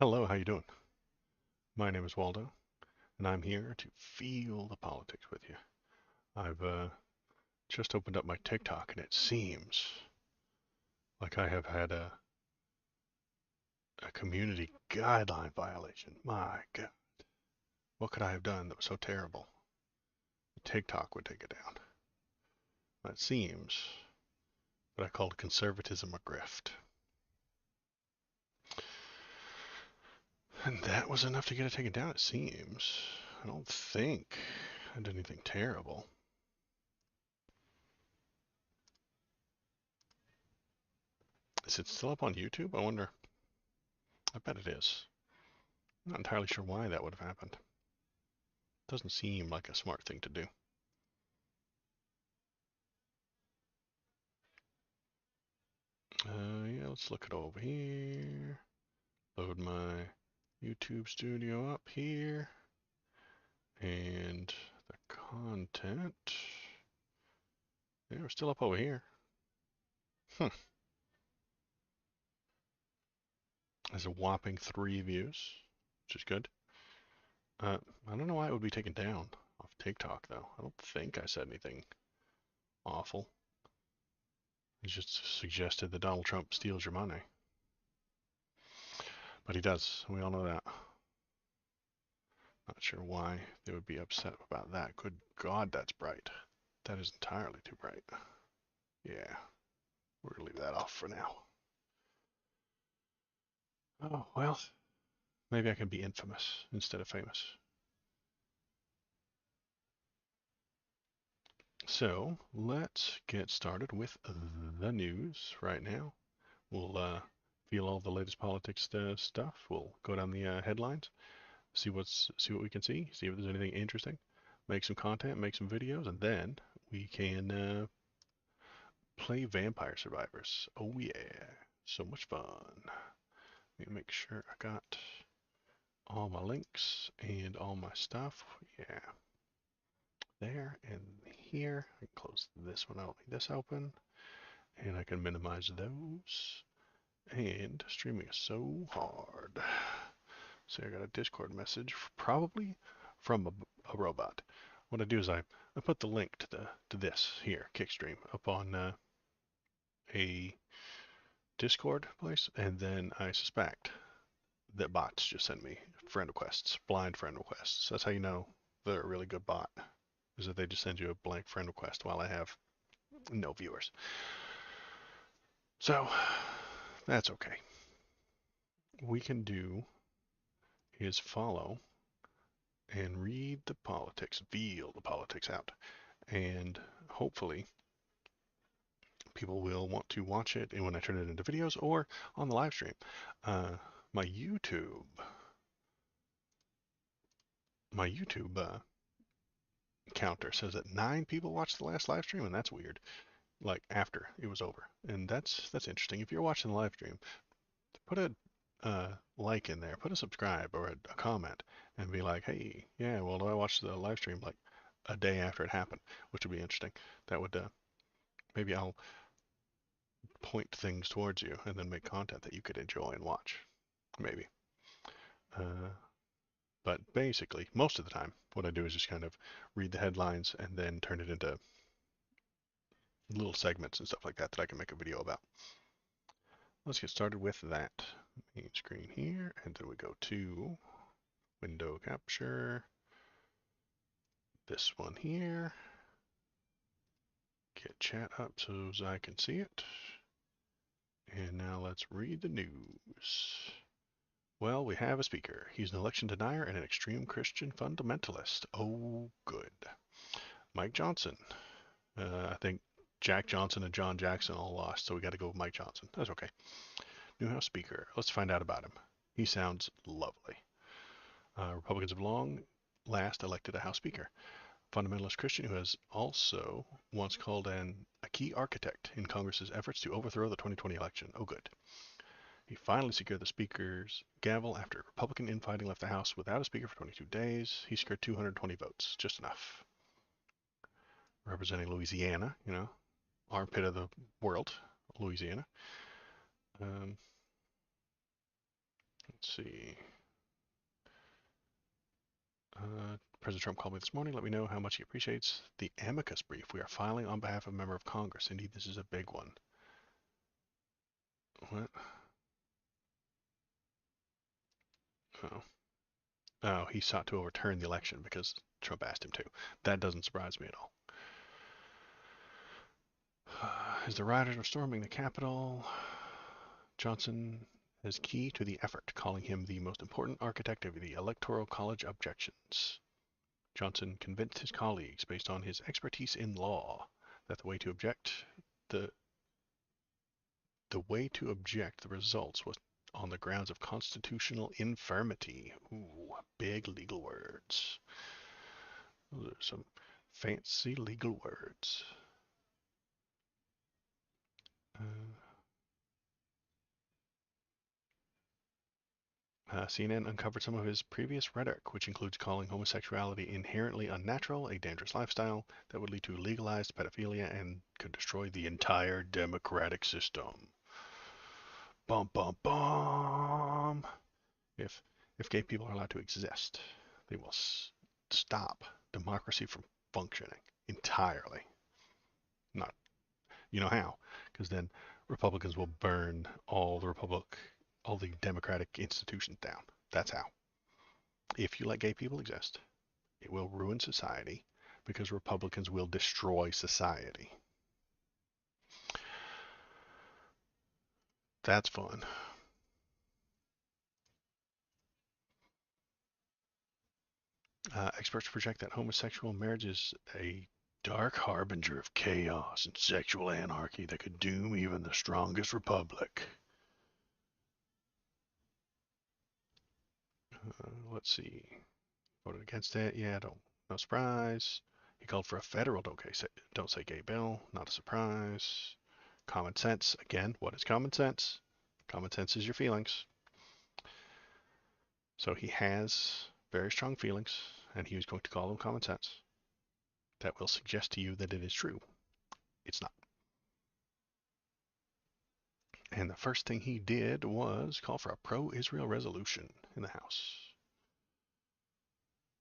Hello, how you doing? My name is Waldo, and I'm here to feel the politics with you. I've just opened up my TikTok, and it seems like I have had a community guideline violation. My God, what could I have done that was so terrible? TikTok would take it down. That seems what I called conservatism a grift. And that was enough to get it taken down, it seems. I don't think I did anything terrible. Is it still up on YouTube? I wonder. I bet it is. I'm not entirely sure why that would have happened. Doesn't seem like a smart thing to do. Yeah, let's look it over here. Load my YouTube studio up here. And the content. Yeah, we're still up over here. Hmm. There's a whopping 3 views, which is good. Uh, I don't know why it would be taken down off TikTok, though. I don't think I said anything awful. It just suggested that Donald Trump steals your money. But he does. We all know that. Not sure why they would be upset about that. Good God, that's bright. That is entirely too bright. Yeah, we're gonna leave that off for now. Oh, well, maybe I can be infamous instead of famous. So, let's get started with the news right now. We'll feel all the latest politics stuff. We'll go down the headlines, see what we can see if there's anything interesting, make some content, make some videos, and then we can play Vampire Survivors. Oh yeah, so much fun. Let me make sure I got all my links and all my stuff. Yeah, there and here. I can close this one out, leave this open, and I can minimize those. And streaming is so hard. See, I got a Discord message, probably from a robot. What I do is I put the link to this here, Kickstream, up on a Discord place, and then I suspect that bots just send me friend requests, blind friend requests. That's how you know they're a really good bot, is that they just send you a blank friend request while I have no viewers. So that's okay. We can do is follow and read the politics, feel the politics out, and hopefully people will want to watch it and when I turn it into videos or on the live stream. Uh, my YouTube, my YouTube counter says that 9 people watched the last live stream, and that's weird. Like after it was over, and that's interesting. If you're watching the live stream, put a like in there, put a subscribe or a comment, and be like, hey, yeah, well, I watched the live stream like a day after it happened, which would be interesting. That would maybe I'll point things towards you and then make content that you could enjoy and watch. Maybe. Uh, but basically, most of the time, what I do is just kind of read the headlines and then turn it into little segments and stuff like that that I can make a video about. Let's get started with that. Main screen here, and then we go to window capture. This one here. Get chat up so as I can see it. And now let's read the news. Well, we have a speaker. He's an election denier and an extreme Christian fundamentalist. Oh, good. Mike Johnson. I think Jack Johnson and John Jackson all lost, so we got to go with Mike Johnson. That's okay. New House Speaker. Let's find out about him. He sounds lovely. Republicans have long last elected a House Speaker. Fundamentalist Christian who has also once called a key architect in Congress's efforts to overthrow the 2020 election. Oh, good. He finally secured the Speaker's gavel after Republican infighting left the House without a Speaker for 22 days. He secured 220 votes, just enough. Representing Louisiana, armpit of the world, Louisiana. Um, let's see. President Trump called me this morning. Let me know how much he appreciates the amicus brief we are filing on behalf of a member of Congress. Indeed, this is a big one. What? Oh. Oh, he sought to overturn the election because Trump asked him to. That doesn't surprise me at all. As the rioters were storming the Capitol, Johnson is key to the effort, calling him the most important architect of the Electoral College objections. Johnson convinced his colleagues, based on his expertise in law, that the the results was on the grounds of constitutional infirmity. Ooh, big legal words. Those are some fancy legal words. CNN uncovered some of his previous rhetoric, which includes calling homosexuality inherently unnatural, a dangerous lifestyle that would lead to legalized pedophilia and could destroy the entire democratic system. Bum bum bum. If if gay people are allowed to exist, they will stop democracy from functioning entirely. Not, you know how? Because then Republicans will burn all the democratic institutions down. That's how. If you let gay people exist, it will ruin society because Republicans will destroy society. That's fun. Experts project that homosexual marriage is a dark harbinger of chaos and sexual anarchy that could doom even the strongest republic. Let's see. Voted against it. Yeah, no surprise. He called for a federal don't say gay bill. Not a surprise. Common sense. Again, what is common sense? Common sense is your feelings. So he has very strong feelings, and he was going to call them common sense. That will suggest to you that it is true. It's not. And the first thing he did was call for a pro-Israel resolution in the House.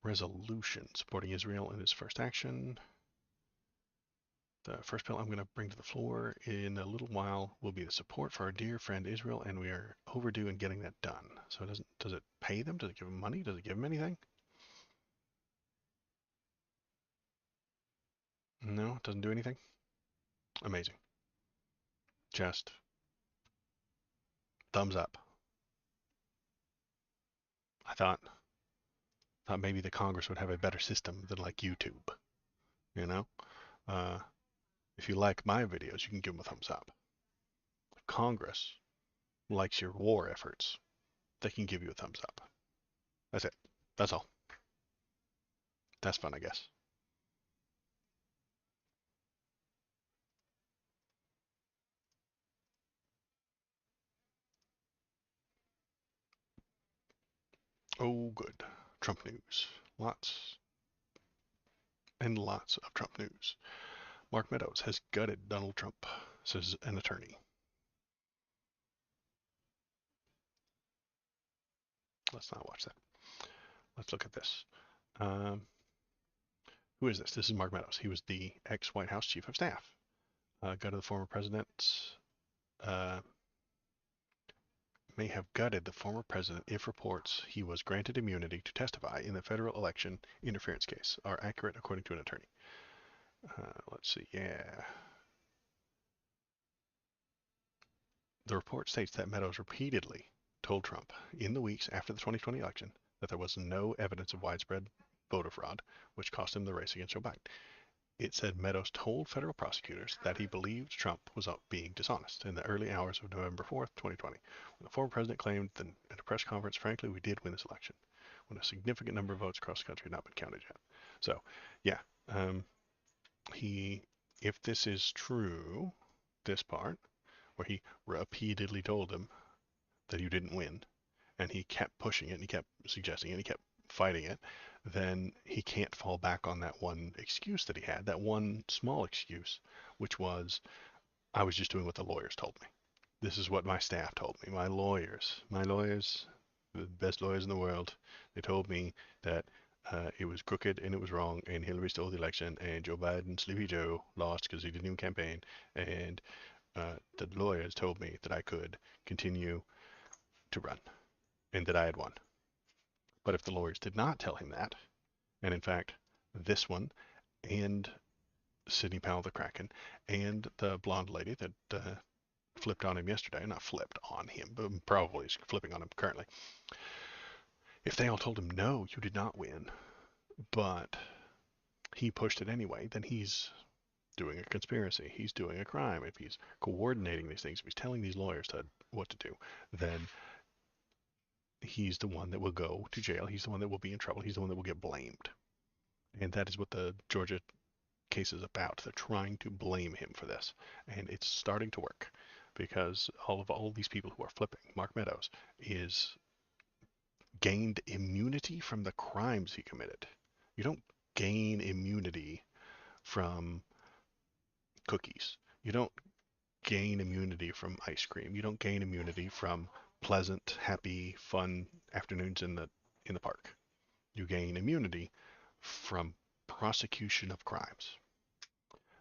Resolution supporting Israel in its first action. The first bill I'm going to bring to the floor in a little while will be the support for our dear friend Israel, and we are overdue in getting that done. So does it pay them? Does it give them money? Does it give them anything? No, it doesn't do anything. Amazing. Just thumbs up. I thought maybe the Congress would have a better system than like YouTube. You know, uh, if you like my videos, you can give them a thumbs up. If Congress likes your war efforts, they can give you a thumbs up. That's it. That's all. That's fun, I guess. Oh, good. Trump news. Lots and lots of Trump news. Mark Meadows has gutted Donald Trump, says an attorney. Let's not watch that. Let's look at this. Um, who is this? This is Mark Meadows. He was the ex-White House chief of staff. Gutted the former president. Uh, may have gutted the former president if reports he was granted immunity to testify in the federal election interference case are accurate, according to an attorney. Let's see. Yeah. The report states that Meadows repeatedly told Trump in the weeks after the 2020 election that there was no evidence of widespread voter fraud, which cost him the race against Joe Biden. It said Meadows told federal prosecutors that he believed Trump was being dishonest in the early hours of November 4th, 2020, when the former president claimed at a press conference, frankly, we did win this election, when a significant number of votes across the country had not been counted yet. So, yeah, he, if this is true, this part, where he repeatedly told them that you didn't win, and he kept pushing it, and he kept suggesting it, and he kept fighting it, then he can't fall back on that one excuse that he had, that one small excuse, which was, I was just doing what the lawyers told me. This is what my staff told me. My lawyers, the best lawyers in the world. They told me that it was crooked and it was wrong, and Hillary stole the election, and Joe Biden, Sleepy Joe, lost because he didn't even campaign, and the lawyers told me that I could continue to run and that I had won. But if the lawyers did not tell him that, and in fact, this one and Sidney Powell the Kraken and the blonde lady that flipped on him yesterday, not flipped on him, but probably is flipping on him currently, if they all told him, no, you did not win, but he pushed it anyway, then he's doing a conspiracy. He's doing a crime. If he's coordinating these things, if he's telling these lawyers what to do, then he's the one that will go to jail. He's the one that will be in trouble. He's the one that will get blamed. And that is what the Georgia case is about. They're trying to blame him for this. And it's starting to work because all these people who are flipping, Mark Meadows, is gained immunity from the crimes he committed. You don't gain immunity from cookies. You don't gain immunity from ice cream. You don't gain immunity from pleasant, happy, fun afternoons in the park. You gain immunity from prosecution of crimes.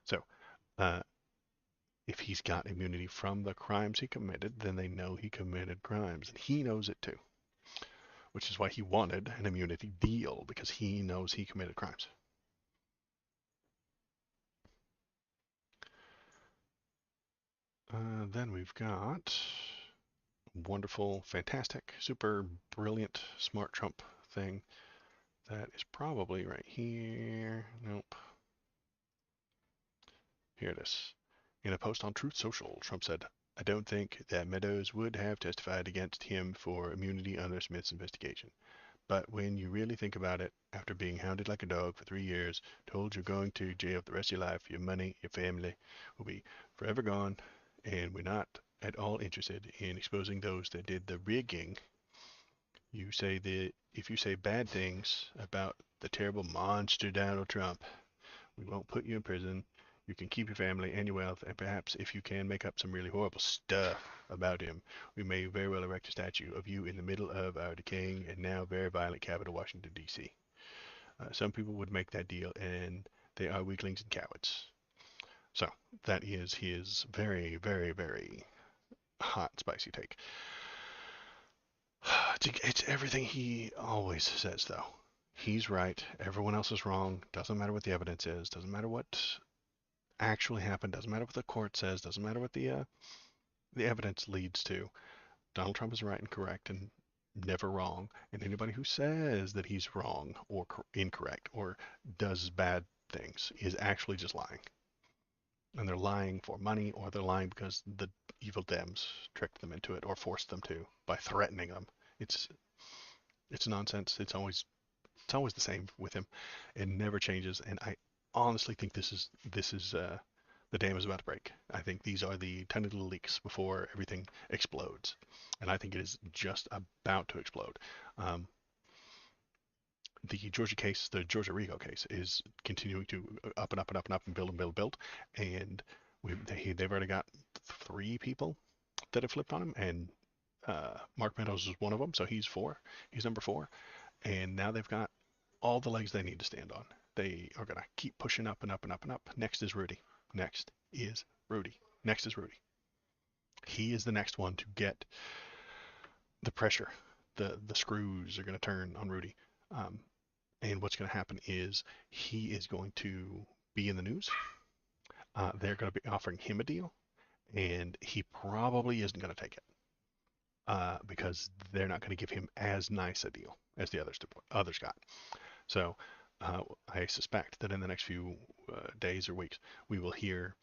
So, uh, if he's got immunity from the crimes he committed, then they know he committed crimes, and he knows it too. Which is why he wanted an immunity deal because he knows he committed crimes. Then we've got wonderful, fantastic, super brilliant, smart Trump thing. That is probably right here. Nope. Here it is. In a post on Truth Social, Trump said, I don't think that Meadows would have testified against him for immunity under Smith's investigation. But when you really think about it, after being hounded like a dog for 3 years, told you're going to jail for the rest of your life, your money, your family will be forever gone, and we're not at all interested in exposing those that did the rigging. You say that if you say bad things about the terrible monster Donald Trump, we won't put you in prison. You can keep your family and your wealth, and perhaps if you can make up some really horrible stuff about him, we may very well erect a statue of you in the middle of our decaying and now very violent capital, Washington, D.C. Some people would make that deal, and they are weaklings and cowards. So that is his very, very, very hot, spicy take. It's everything he always says, though. He's right. Everyone else is wrong. Doesn't matter what the evidence is. Doesn't matter what actually happened. Doesn't matter what the court says. Doesn't matter what the evidence leads to. Donald Trump is right and correct and never wrong. And anybody who says that he's wrong or incorrect or does bad things is actually just lying. And they're lying for money, or they're lying because the evil Dems tricked them into it or forced them to by threatening them. It's it's nonsense. It's always the same with him. It never changes. And I honestly think this is the dam is about to break. I think these are the tiny little leaks before everything explodes, and I think it is just about to explode. Um, the Georgia case, the Georgia RICO case, is continuing to up and up and up and up and build and build and build, and they've already got 3 people that have flipped on him, and Mark Meadows is one of them, so he's 4. He's number 4, and now they've got all the legs they need to stand on. They are going to keep pushing up and up and up and up. Next is Rudy. Next is Rudy. Next is Rudy. He is the next one to get the pressure. The screws are going to turn on Rudy. Um, and what's going to happen is he is going to be in the news. They're going to be offering him a deal, and he probably isn't going to take it because they're not going to give him as nice a deal as the others got. So I suspect that in the next few days or weeks, we will hear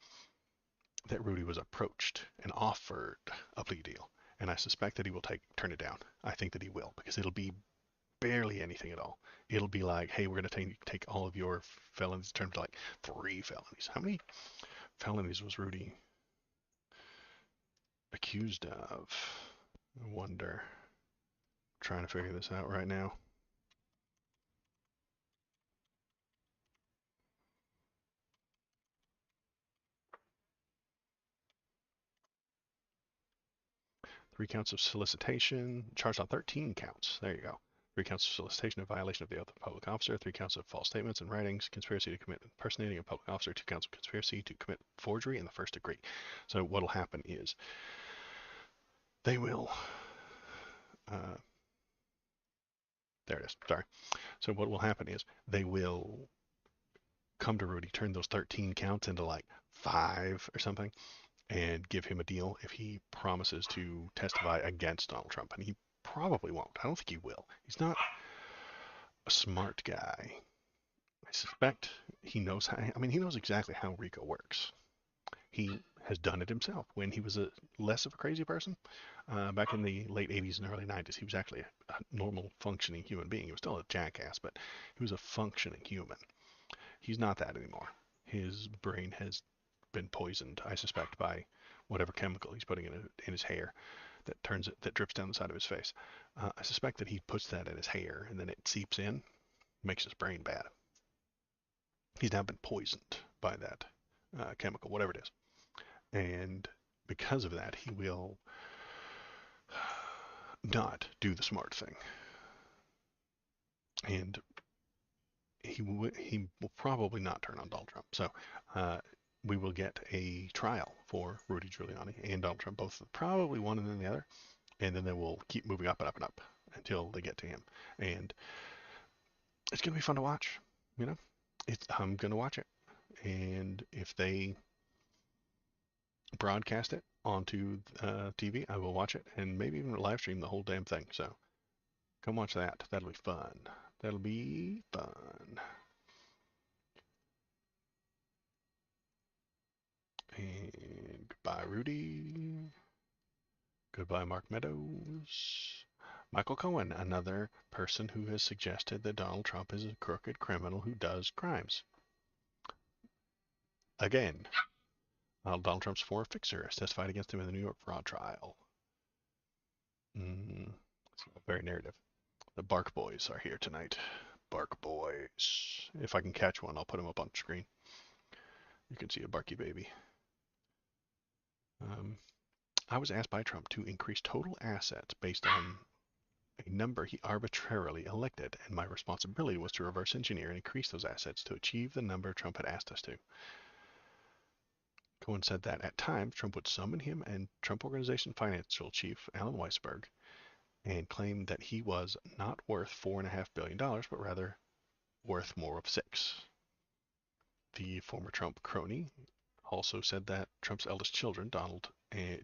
that Rudy was approached and offered a plea deal. And I suspect that he will turn it down. I think that he will because it'll be barely anything at all. It'll be like, hey, we're going to take all of your felonies, turn to like 3 felonies. How many felonies was Rudy accused of? I wonder. I'm trying to figure this out right now. 3 counts of solicitation, charged on 13 counts. There you go. 3 counts of solicitation in violation of the oath of a public officer, 3 counts of false statements and writings, conspiracy to commit impersonating a public officer, 2 counts of conspiracy to commit forgery in the first degree. So what'll happen is they will, uh, there it is, sorry. So what will happen is they will come to Rudy, turn those 13 counts into like 5 or something, and give him a deal if he promises to testify against Donald Trump. And he probably won't. I don't think he will. He's not a smart guy. I suspect he knows how, I mean, he knows exactly how RICO works. He has done it himself when he was less of a crazy person. Back in the late 80s and early 90s, he was actually a normal functioning human being. He was still a jackass, but he was a functioning human. He's not that anymore. His brain has been poisoned, I suspect, by whatever chemical he's putting in his hair that drips down the side of his face. I suspect that he puts that in his hair and then it seeps in, makes his brain bad. He's now been poisoned by that chemical, whatever it is, and because of that, he will not do the smart thing, and he will probably not turn on Donald Trump. So we will get a trial for Rudy Giuliani and Donald Trump, both probably one and then the other, and then they will keep moving up and up and up until they get to him. And it's going to be fun to watch. You know, I'm going to watch it, and if they broadcast it onto TV, I will watch it and maybe even live stream the whole damn thing. So come watch that. That'll be fun. That'll be fun. And goodbye, Rudy. Goodbye, Mark Meadows. Michael Cohen, another person who has suggested that Donald Trump is a crooked criminal who does crimes. Again, Donald Trump's former fixer has testified against him in the New York fraud trial. It's very narrative. The Bark Boys are here tonight. Bark Boys. If I can catch one, I'll put him up on screen. You can see a Barky baby. I was asked by Trump to increase total assets based on a number he arbitrarily elected, and my responsibility was to reverse engineer and increase those assets to achieve the number Trump had asked us to. Cohen said that at times Trump would summon him and Trump Organization financial chief Alan Weisberg and claimed that he was not worth $4.5 billion, but rather worth more of $6. The former Trump crony also said that Trump's eldest children, Donald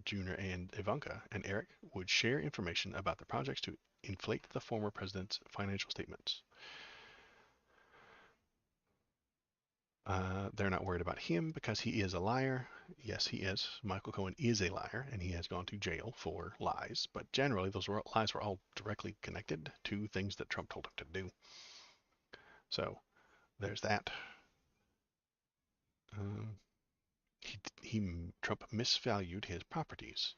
Jr. and Ivanka and Eric, would share information about the projects to inflate the former president's financial statements. They're not worried about him because he is a liar. Yes, he is. Michael Cohen is a liar, and he has gone to jail for lies. But generally, those lies were all directly connected to things that Trump told him to do. So there's that. Trump misvalued his properties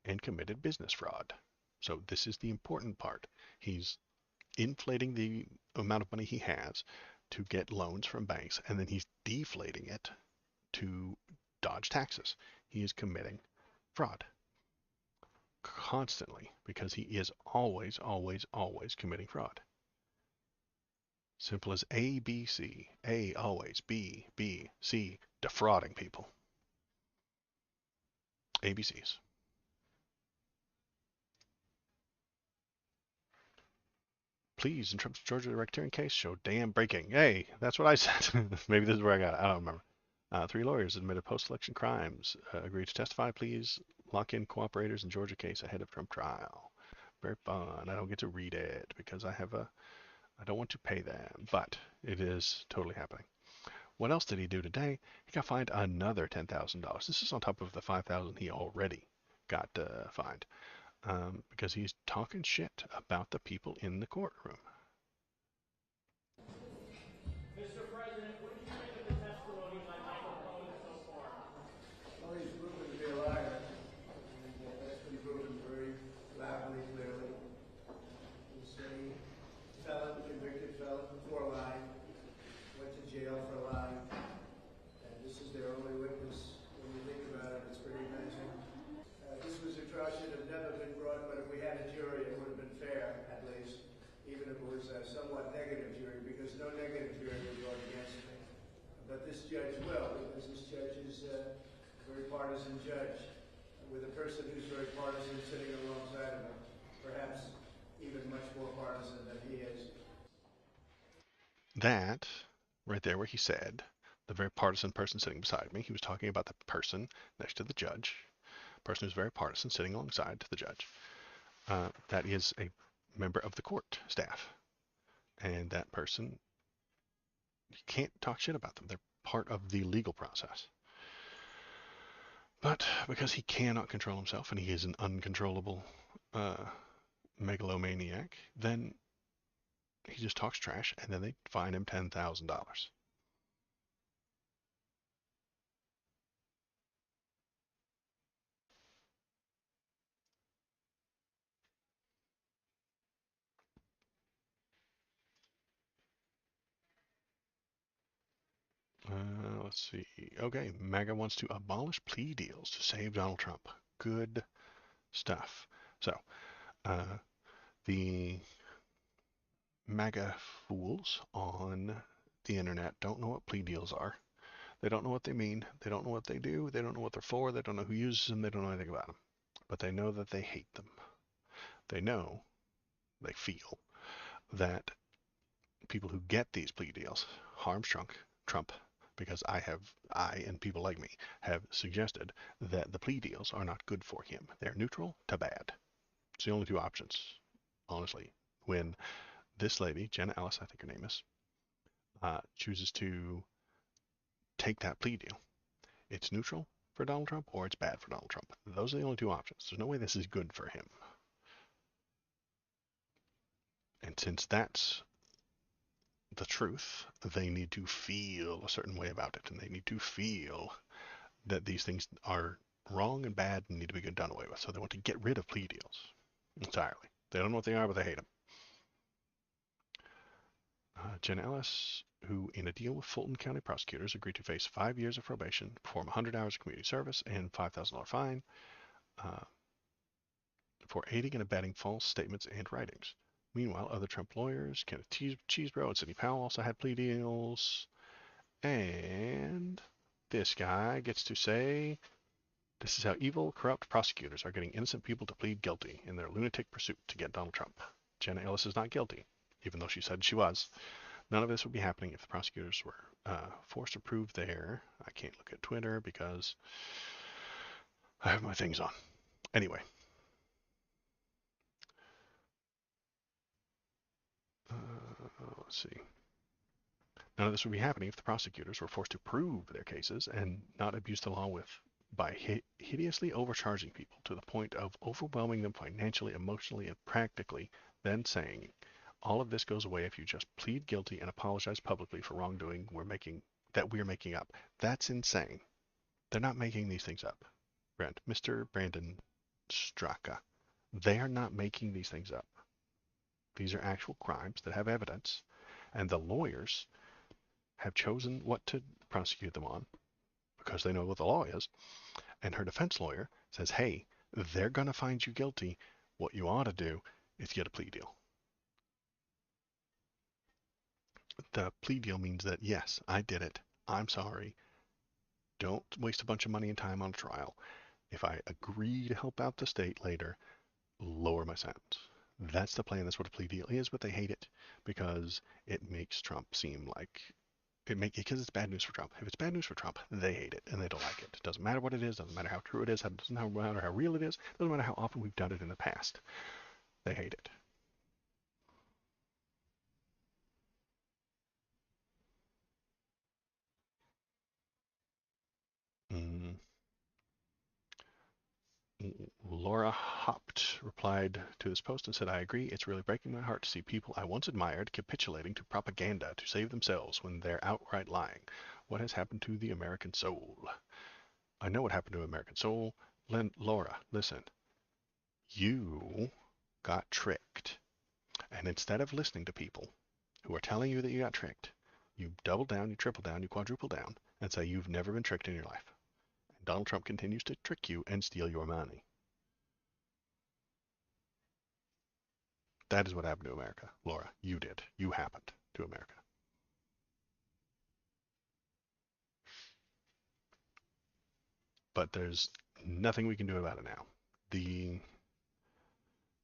and committed business fraud. So this is the important part. He's inflating the amount of money he has to get loans from banks, and then he's deflating it to dodge taxes. He is committing fraud constantly because he is always, always, always committing fraud. Simple as A, B, C. A always, B, B, C, defrauding people. ABCs. Please, in Trump's Georgia racketeering case, show damn breaking. Hey, that's what I said. Maybe this is where I got it. I don't remember. 3 lawyers admitted post-election crimes. Agreed to testify. Please lock in cooperators in Georgia case ahead of Trump trial. Very fun. I don't get to read it because I don't want to pay them, but it is totally happening. What else did he do today? He got fined another $10,000. This is on top of the $5,000 he already got fined. Because he's talking shit about the people in the courtroom. Mr. President, what do you think of the testimony by Michael Cohen so far? Well, he's proven to be a liar, and that's been proven very loudly, clearly. He's a felon, convicted felon for lying, went to jail for lying, and this is their only witness. When you think about it, it's pretty amazing. This was a trial should have never been least, even if it was a somewhat negative jury, because no negative jury would vote against me. But this judge will, because this judge is a very partisan judge, with a person who's very partisan sitting alongside of him, perhaps even much more partisan than he is. That, right there where he said, the very partisan person sitting beside me, he was talking about the person next to the judge, person who's very partisan sitting alongside the judge. That is a member of the court staff. And that person, you can't talk shit about them. They're part of the legal process. But because he cannot control himself and he is an uncontrollable megalomaniac, then he just talks trash and then they fine him $10,000. Let's see. Okay, MAGA wants to abolish plea deals to save Donald Trump. Good stuff. So, the MAGA fools on the internet don't know what plea deals are. They don't know what they mean. They don't know what they do. They don't know what they're for. They don't know who uses them. They don't know anything about them. But they know that they hate them. They know, they feel, that people who get these plea deals harm Trump, because I and people like me have suggested that the plea deals are not good for him. They're neutral to bad. It's the only two options, honestly. When this lady, Jenna Ellis, I think her name is, chooses to take that plea deal, it's neutral for Donald Trump or it's bad for Donald Trump. Those are the only two options. There's no way this is good for him. And since that's the truth, they need to feel a certain way about it, and they need to feel that these things are wrong and bad and need to be done away with. So they want to get rid of plea deals entirely. They don't know what they are, but they hate them. Jen Ellis, who in a deal with Fulton County prosecutors agreed to face 5 years of probation, perform 100 hours of community service, and $5,000 fine uh, for aiding and abetting false statements and writings. Meanwhile, other Trump lawyers, Kenneth Cheesebro and Sidney Powell, also had plea deals. And this guy gets to say, this is how evil, corrupt prosecutors are getting innocent people to plead guilty in their lunatic pursuit to get Donald Trump. Jenna Ellis is not guilty, even though she said she was. None of this would be happening if the prosecutors were forced to prove their... I can't look at Twitter because I have my things on. Anyway. Let's see. None of this would be happening if the prosecutors were forced to prove their cases and not abuse the law by hideously overcharging people to the point of overwhelming them financially, emotionally, and practically, then saying, all of this goes away if you just plead guilty and apologize publicly for wrongdoing we're making up. That's insane. They're not making these things up. Mr. Brandon Straka. They are not making these things up. These are actual crimes that have evidence, and the lawyers have chosen what to prosecute them on because they know what the law is. And her defense lawyer says, hey, they're going to find you guilty. What you ought to do is get a plea deal. The plea deal means that, yes, I did it. I'm sorry. Don't waste a bunch of money and time on a trial. If I agree to help out the state later, lower my sentence. That's the plan. That's what a plea deal is, but they hate it because it makes Trump seem like because it's bad news for Trump. If it's bad news for Trump, they hate it and they don't like it. It doesn't matter what it is, doesn't matter how true it is, doesn't matter how real it is, doesn't matter how often we've done it in the past. They hate it. Mm. Laura Hopt replied to this post and said, I agree. It's really breaking my heart to see people I once admired capitulating to propaganda to save themselves when they're outright lying. What has happened to the American soul? I know what happened to American soul. Laura, listen. You got tricked. And instead of listening to people who are telling you that you got tricked, you double down, you triple down, you quadruple down, and say you've never been tricked in your life. And Donald Trump continues to trick you and steal your money. That is what happened to America. Laura, you did. You happened to America. But there's nothing we can do about it now. The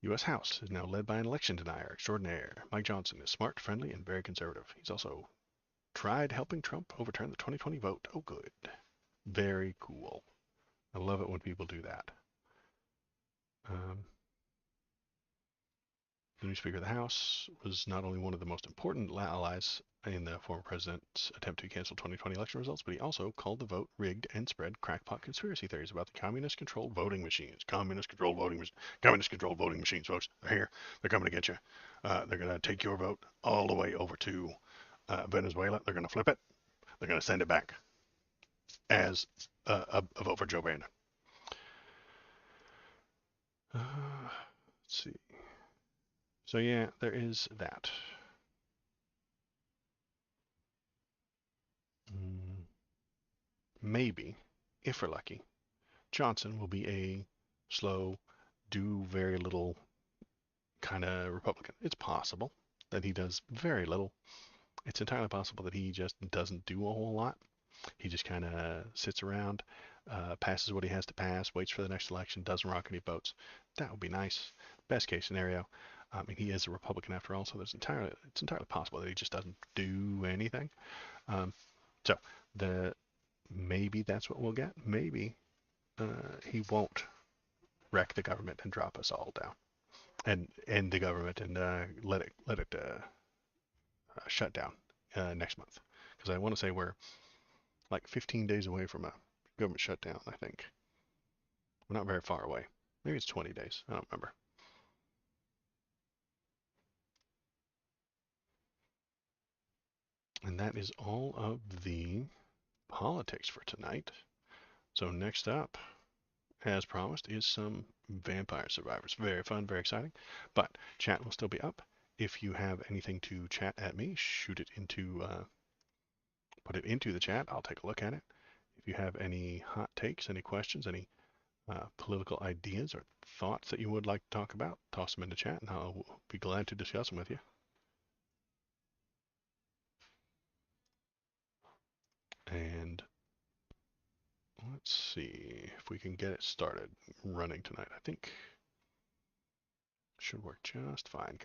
U.S. House is now led by an election denier extraordinaire. Mike Johnson is smart, friendly, and very conservative. He's also tried helping Trump overturn the 2020 vote. Oh, good. Very cool. I love it when people do that. Um, The new Speaker of the House was not only one of the most important allies in the former president's attempt to cancel 2020 election results, but he also called the vote rigged and spread crackpot conspiracy theories about the communist-controlled voting machines. Communist-controlled voting machines, folks. They're here. They're coming to get you. They're going to take your vote all the way over to Venezuela. They're going to flip it. They're going to send it back as a vote for Joe Biden. Let's see. So yeah, there is that. Maybe, if we're lucky, Johnson will be a slow, do very little kind of Republican. It's possible that he does very little. It's entirely possible that he just doesn't do a whole lot. He just kind of sits around, passes what he has to pass, waits for the next election, doesn't rock any boats. That would be nice. Best case scenario. I mean, he is a Republican after all, so it's entirely possible that he just doesn't do anything. So the maybe that's what we'll get. Maybe he won't wreck the government and drop us all down and end the government and let it shut down next month. Because I want to say we're like 15 days away from a government shutdown. I think we're not very far away. Maybe it's 20 days. I don't remember. And that is all of the politics for tonight. So next up, as promised, is some Vampire Survivors. Very fun, very exciting. But chat will still be up. If you have anything to chat at me, shoot it into, put it into the chat. I'll take a look at it. If you have any hot takes, any questions, any political ideas or thoughts that you would like to talk about, toss them into chat, and I'll be glad to discuss them with you. And let's see if we can get it started running tonight. I think should work just fine.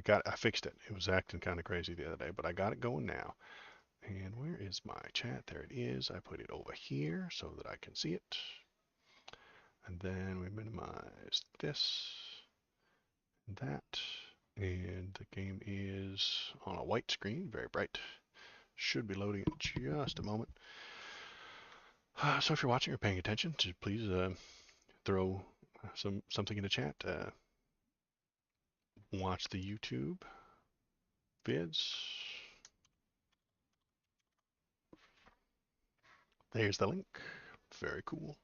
I fixed it. It was acting kind of crazy the other day, but I got it going now. And where is my chat? There it is. I put it over here so that I can see it. And then we minimize this and that. And the game is on a white screen, very bright. Should be loading in just a moment. So if you're watching or paying attention, please throw something in the chat. Watch the YouTube vids. There's the link. Very cool.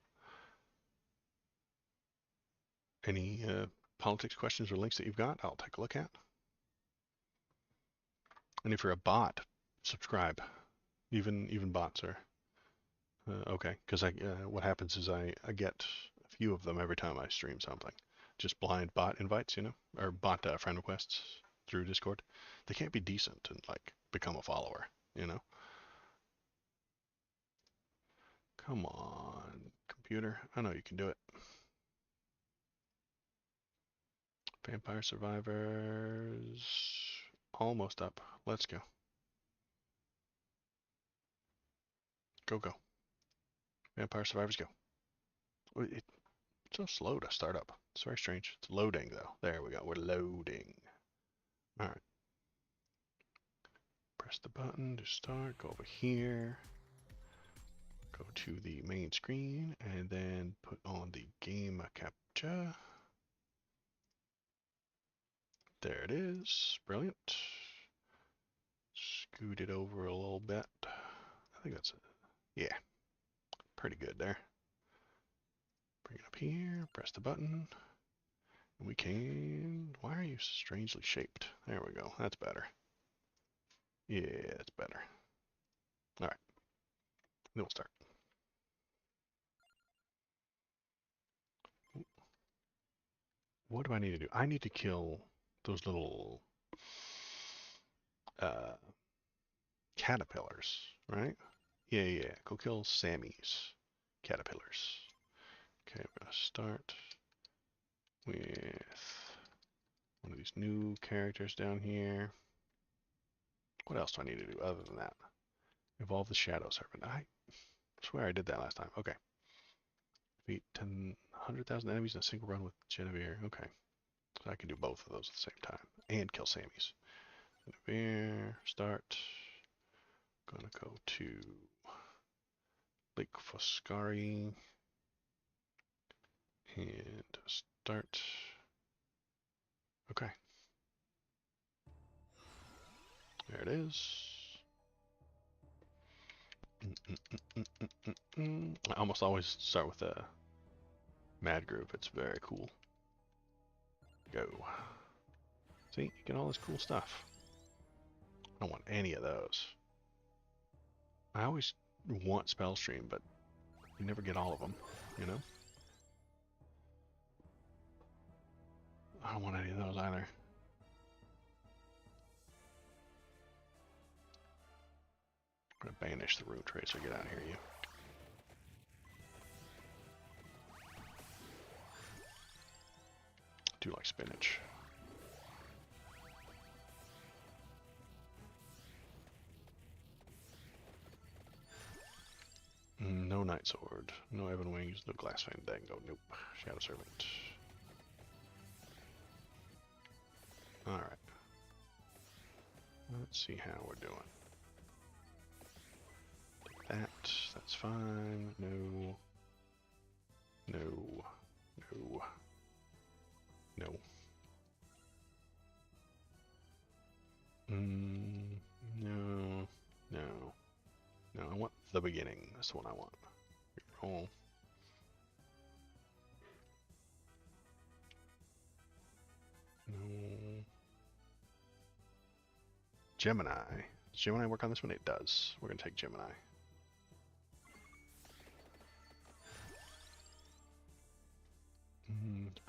Any politics questions or links that you've got, I'll take a look at. And if you're a bot, subscribe. Even bots are okay. Because what happens is I get a few of them every time I stream something. Just blind bot invites, or bot friend requests through Discord. They can't be decent and like become a follower. Come on, computer. I know you can do it. Vampire Survivors. Almost up. Let's go. Go, go. Vampire Survivors, go. It's so slow to start up. It's very strange. It's loading, though. There we go. We're loading. All right. Press the button to start. Go over here. Go to the main screen and then put on the game capture. There it is. Brilliant. Scoot it over a little bit. I think that's it. Yeah. Pretty good there. Bring it up here. Press the button. We can... Why are you strangely shaped? There we go. That's better. Yeah, that's better. All right. Then we'll start. What do I need to do? I need to kill those little uh, caterpillars, right? Yeah. Go kill Sammy's caterpillars. Okay, we're gonna start with one of these new characters down here. What else do I need to do other than that? Evolve the Shadow Serpent. I swear I did that last time. Okay. Defeat 100,000 enemies in a single run with Genevieve. Okay. So I can do both of those at the same time. And kill Sammy's. Genevieve, start. Gonna go to Lake Foscari. And start. Okay. There it is. I almost always start with a mad group. It's very cool. Go. See, you get all this cool stuff. I don't want any of those. I always want spell stream, but you never get all of them, you know? I don't want any of those either. I'm gonna banish the Rune Tracer. Get out of here, you. Do like spinach. No Night Sword. No Ebon Wings. No Glass Fandango. Nope. Shadow Servant. Alright. Let's see how we're doing. That's fine. No. No. No. No. No. No. No, I want the beginning. That's the one I want. Roll. No. Gemini. Does Gemini work on this one? It does. We're going to take Gemini.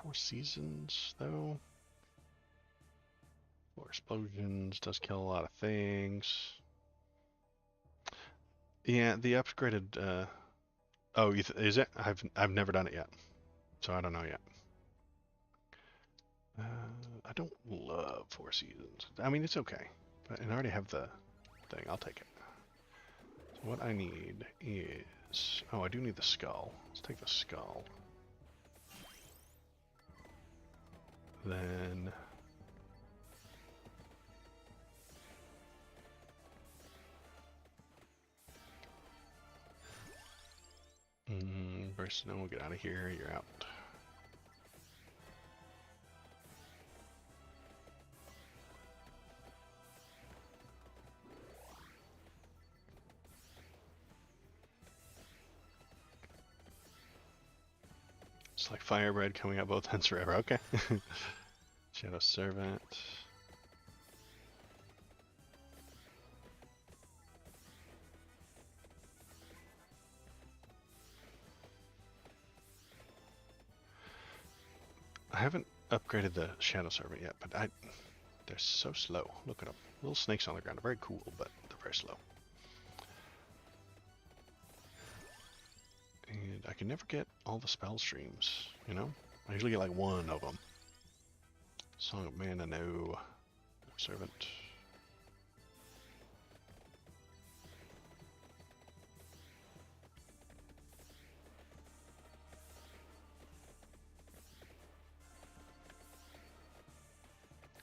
Four seasons, though. Four explosions. Does kill a lot of things. Yeah, the upgraded... oh, is it? I've never done it yet. So I don't know yet. I don't love Four Seasons. I mean, it's okay. But I already have the thing. I'll take it. So what I need is... Oh, I do need the skull. Let's take the skull. Then... Burst, no, we'll get out of here. You're out. It's like Firebread coming out both ends forever. Okay. Shadow Servant. I haven't upgraded the Shadow Servant yet, but they're so slow. Look at them. Little snakes on the ground. They're very cool, but they're very slow. And I can never get all the spell streams, you know? I usually get like one of them. Song of Mana, no. Servant.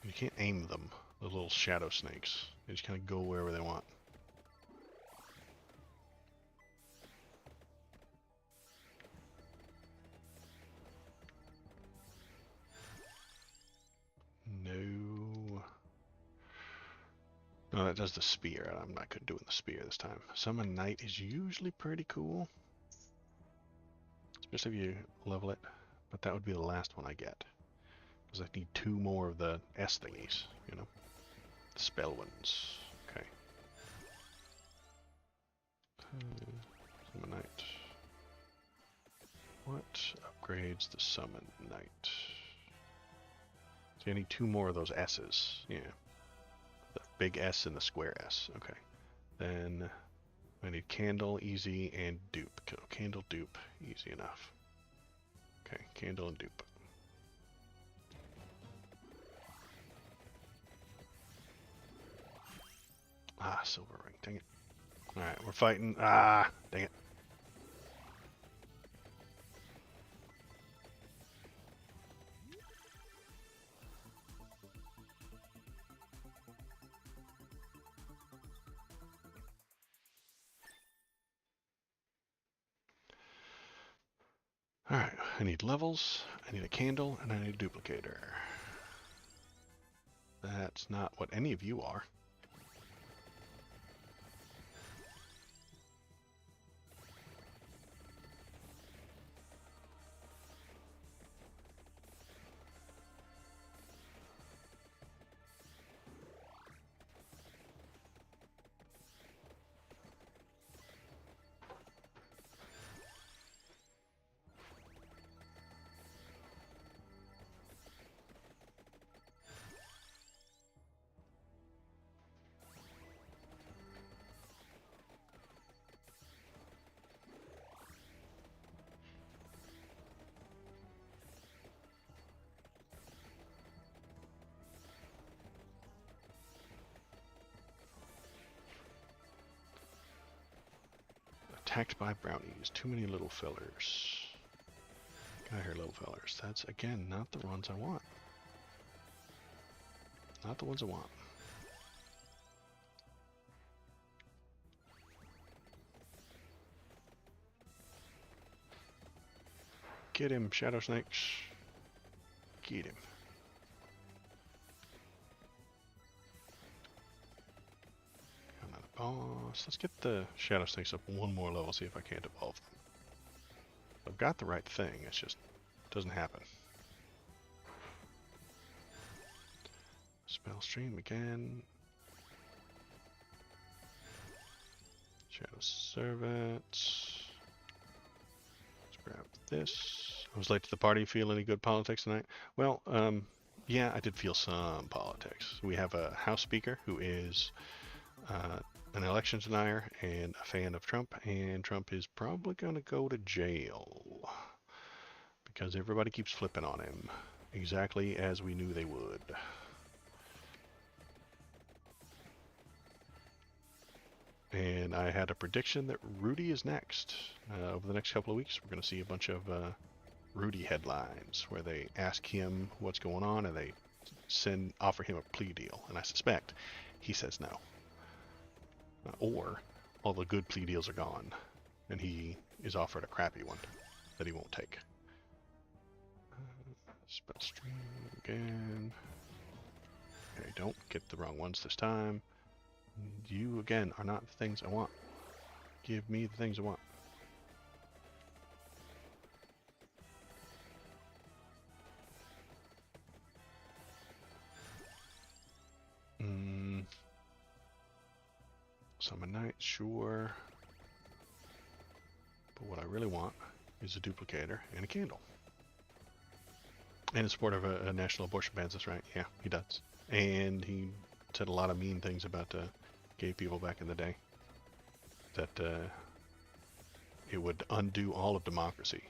You can't aim them, the little shadow snakes. They just kind of go wherever they want. No. No, that does the spear. I'm not good doing the spear this time. Summon Knight is usually pretty cool. Especially if you level it. But that would be the last one I get. Because I need two more of the S thingies, you know? The spell ones. Okay. Summon Knight. What upgrades the Summon Knight? So I need 2 more of those S's. Yeah. The big S and the square S. Okay. Then I need candle, easy, and dupe. Candle, dupe, easy enough. Okay, candle and dupe. Ah, silver ring. Dang it. Alright, we're fighting. Ah, dang it. Alright, I need levels, I need a candle, and I need a duplicator. That's not what any of you are. Attacked by brownies. Too many little fellers. Get out here, little fellers. That's, again, not the ones I want. Not the ones I want. Get him, shadow snakes. Get him. I'm not a boss. Let's get the shadow snakes up 1 more level, see if I can't evolve them. I've got the right thing, it's just doesn't happen. Spell stream again. Shadow servants. Let's grab this. I was late to the party. Feel any good politics tonight? Well, yeah, I did feel some politics. We have a House Speaker who is an election denier and a fan of Trump, and Trump is probably going to go to jail because everybody keeps flipping on him, exactly as we knew they would. And I had a prediction that Rudy is next. Over the next couple of weeks, we're going to see a bunch of Rudy headlines where they ask him what's going on and they offer him a plea deal. And I suspect he says no. Or all the good plea deals are gone and he is offered a crappy one that he won't take. Spell stream again. Okay, don't get the wrong ones this time. You, again, are not the things I want. Give me the things I want. Summon Knight, sure. But what I really want is a duplicator and a candle. And in support of a national abortion ban, that's right. Yeah, he does. And he said a lot of mean things about gay people back in the day. That it would undo all of democracy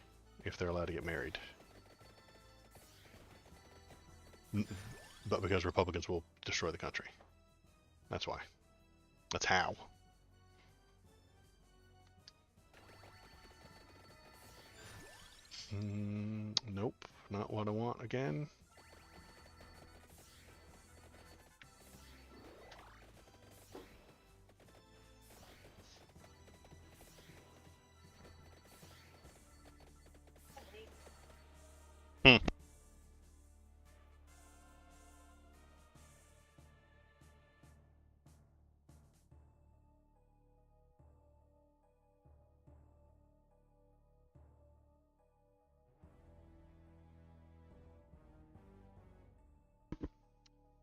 if they're allowed to get married. But because Republicans will destroy the country. That's why. That's how. Nope, not what I want again. Hmm.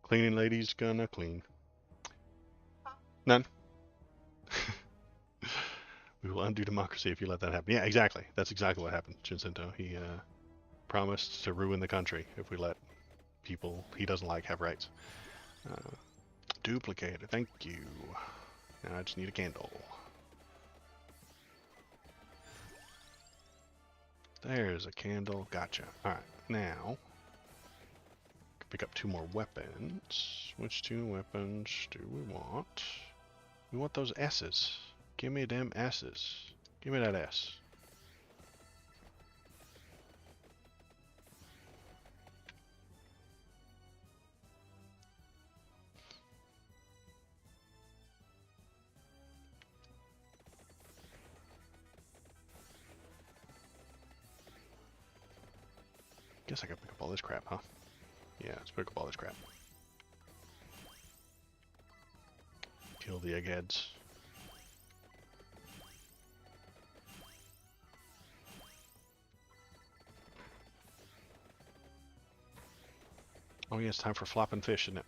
Cleaning lady's gonna clean. None. We will undo democracy if you let that happen. Yeah, exactly. That's exactly what happened, Jacinto. He promised to ruin the country if we let people he doesn't like have rights. Duplicated, thank you. Now I just need a candle. There's a candle, gotcha. Alright, now pick up 2 more weapons. Which 2 weapons do we want? We want those S's. Give me them S's. Give me that S. Guess I can pick up all this crap, huh? Yeah, let's pick up all this crap. Kill the eggheads. Oh yeah, it's time for flopping fish, isn't it?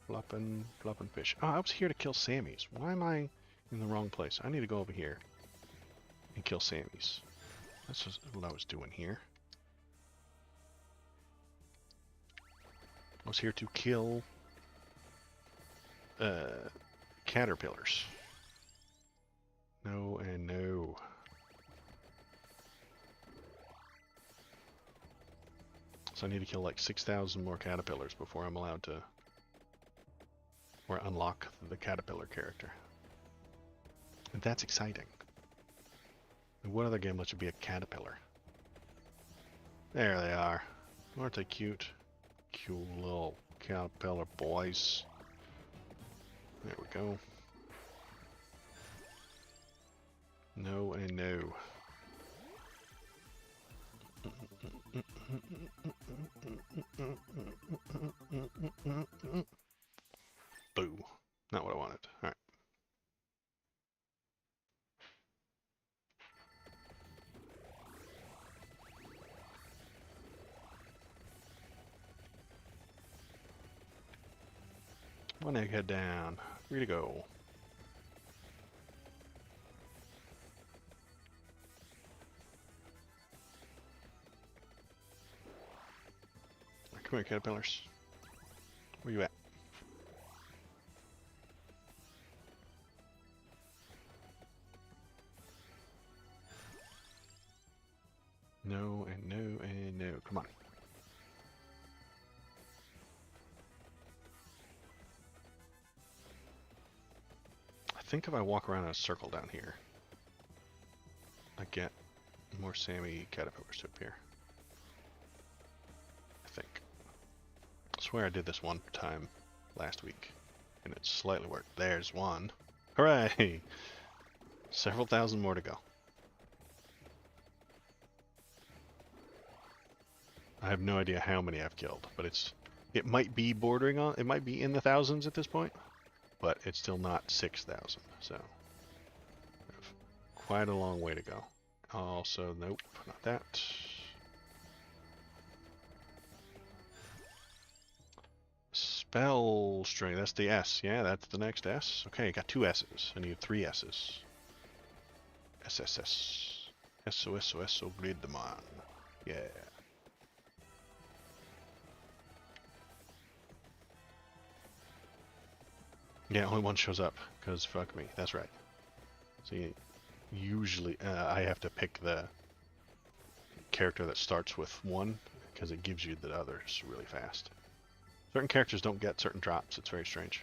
Flopping fish. Oh, I was here to kill Sammys. Why am I in the wrong place? I need to go over here and kill Sammys. That's just what I was doing here. I was here to kill caterpillars. No and no. So I need to kill like 6,000 more caterpillars before I'm allowed to, or unlock the caterpillar character. And that's exciting. And what other game lets you be a caterpillar? There they are. Aren't they cute? Cute little caterpillar boys. There we go. No and no. Boo. Not what I wanted. Alright. One egghead down. Free to go. Come here, caterpillars. Where you at? No and no and no. Come on. I think if I walk around in a circle down here, I get more Sammy caterpillars to appear. I think. I swear I did this one time last week, and it slightly worked. There's one. Hooray! Several thousand more to go. I have no idea how many I've killed, but it might be bordering on, it might be in the thousands at this point, but it's still not 6,000, so quite a long way to go. Also, nope, not that. Spell string, that's the S. Yeah, that's the next S. Okay, I got 2 S's. I need 3 S's. SSS. SOS Gridman. Yeah. Yeah, only one shows up, because fuck me. That's right. See, usually I have to pick the character that starts with 1, because it gives you the others really fast. Certain characters don't get certain drops. It's very strange.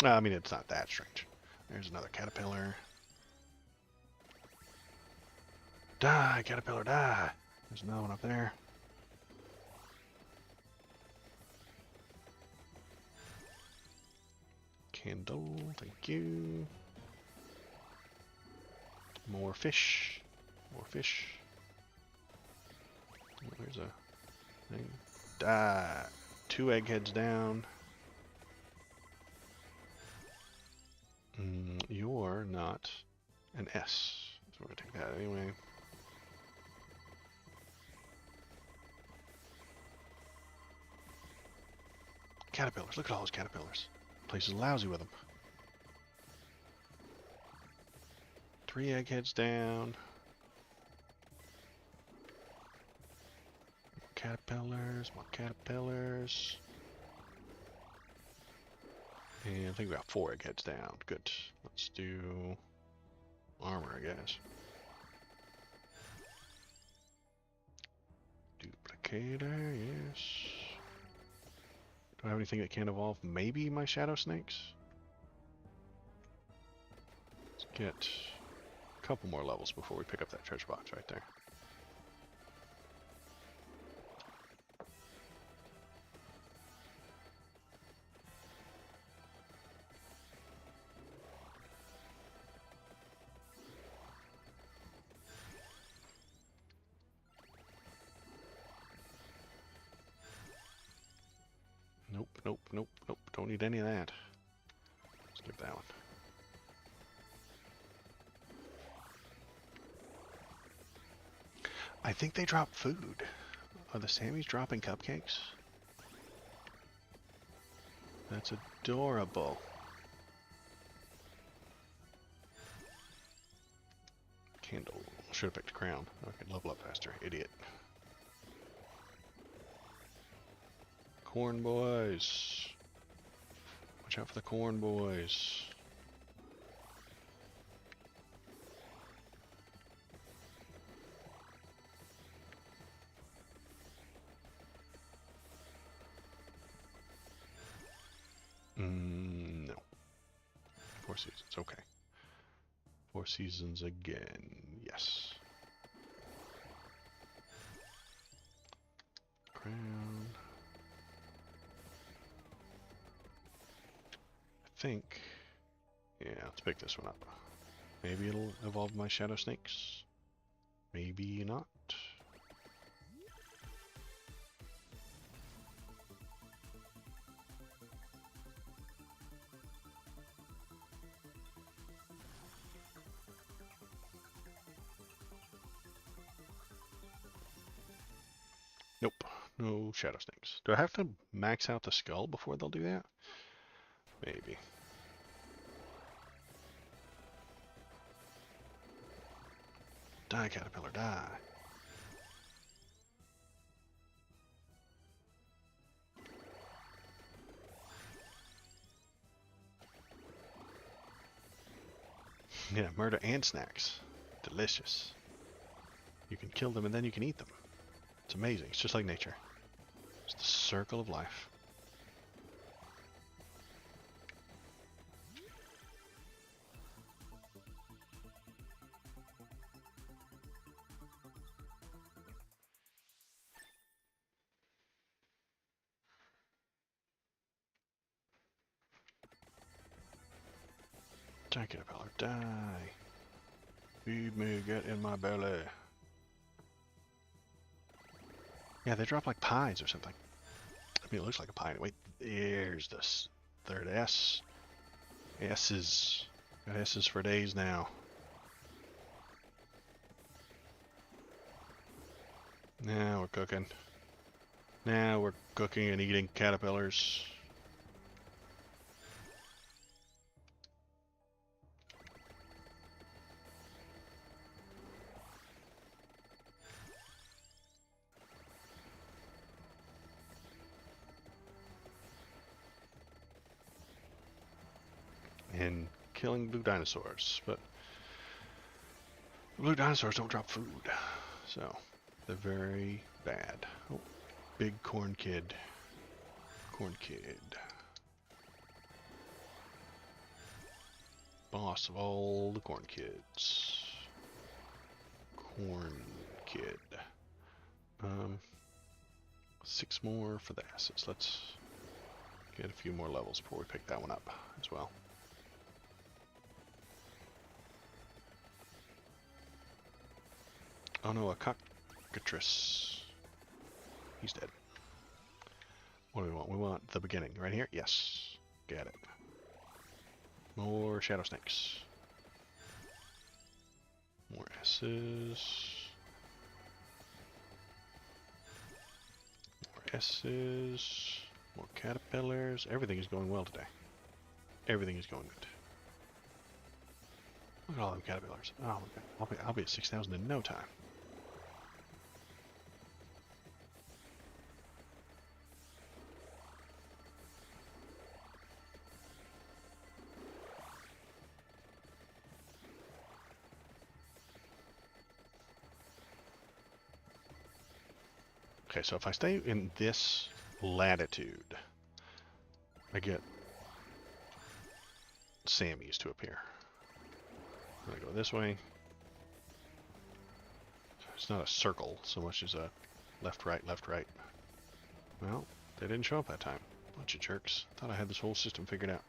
I mean, it's not that strange. There's another caterpillar. Die, caterpillar, die! There's another one up there. Candle, thank you. More fish. More fish. Oh, there's a thing. Die! 2 eggheads down. You're not an S. So we're gonna take that anyway. Caterpillars. Look at all those caterpillars. Place is lousy with them. 3 eggheads down. More caterpillars. More caterpillars. And I think we got 4 eggheads down. Good. Let's do armor, I guess. Duplicator, yes. Do I have anything that can evolve? Maybe my shadow snakes? Let's get a couple more levels before we pick up that treasure box right there. Nope, nope, nope, nope. Don't need any of that. Skip that one. I think they drop food. Are the Sammys dropping cupcakes? That's adorable. Candle. Should have picked a crown. Okay, level up faster. Idiot. Corn boys. Watch out for the corn boys. No. 4 seasons. Okay. 4 seasons again. Yes. Crown. I think. Yeah, let's pick this one up. Maybe it'll evolve my shadow snakes. Maybe not. Nope. No shadow snakes. Do I have to max out the skull before they'll do that? Maybe. Die, caterpillar, die. Yeah, murder and snacks. Delicious. You can kill them and then you can eat them. It's amazing. It's just like nature. It's the circle of life. Die, caterpillar, die. Feed me, get in my belly. Yeah, they drop like pies or something. I mean, it looks like a pie. Wait, there's this third S. S's. Got S's for days now. Now we're cooking. Now we're cooking and eating caterpillars. And killing blue dinosaurs. But blue dinosaurs don't drop food. So they're very bad. Oh, big corn kid. Corn kid. Boss of all the corn kids. Corn kid. 6 more for the assets. Let's get a few more levels before we pick that one up as well. Oh no, a cockatrice. He's dead. What do we want? We want the beginning. Right here? Yes. Get it. More shadow snakes. More S's. More S's. More caterpillars. Everything is going well today. Everything is going good. Look at all them caterpillars. Oh my god. I'll be at 6,000 in no time. Okay, so if I stay in this latitude, I get Sammys to appear. I'm gonna go this way. It's not a circle so much as a left, right, left, right. Well, they didn't show up that time. Bunch of jerks. Thought I had this whole system figured out.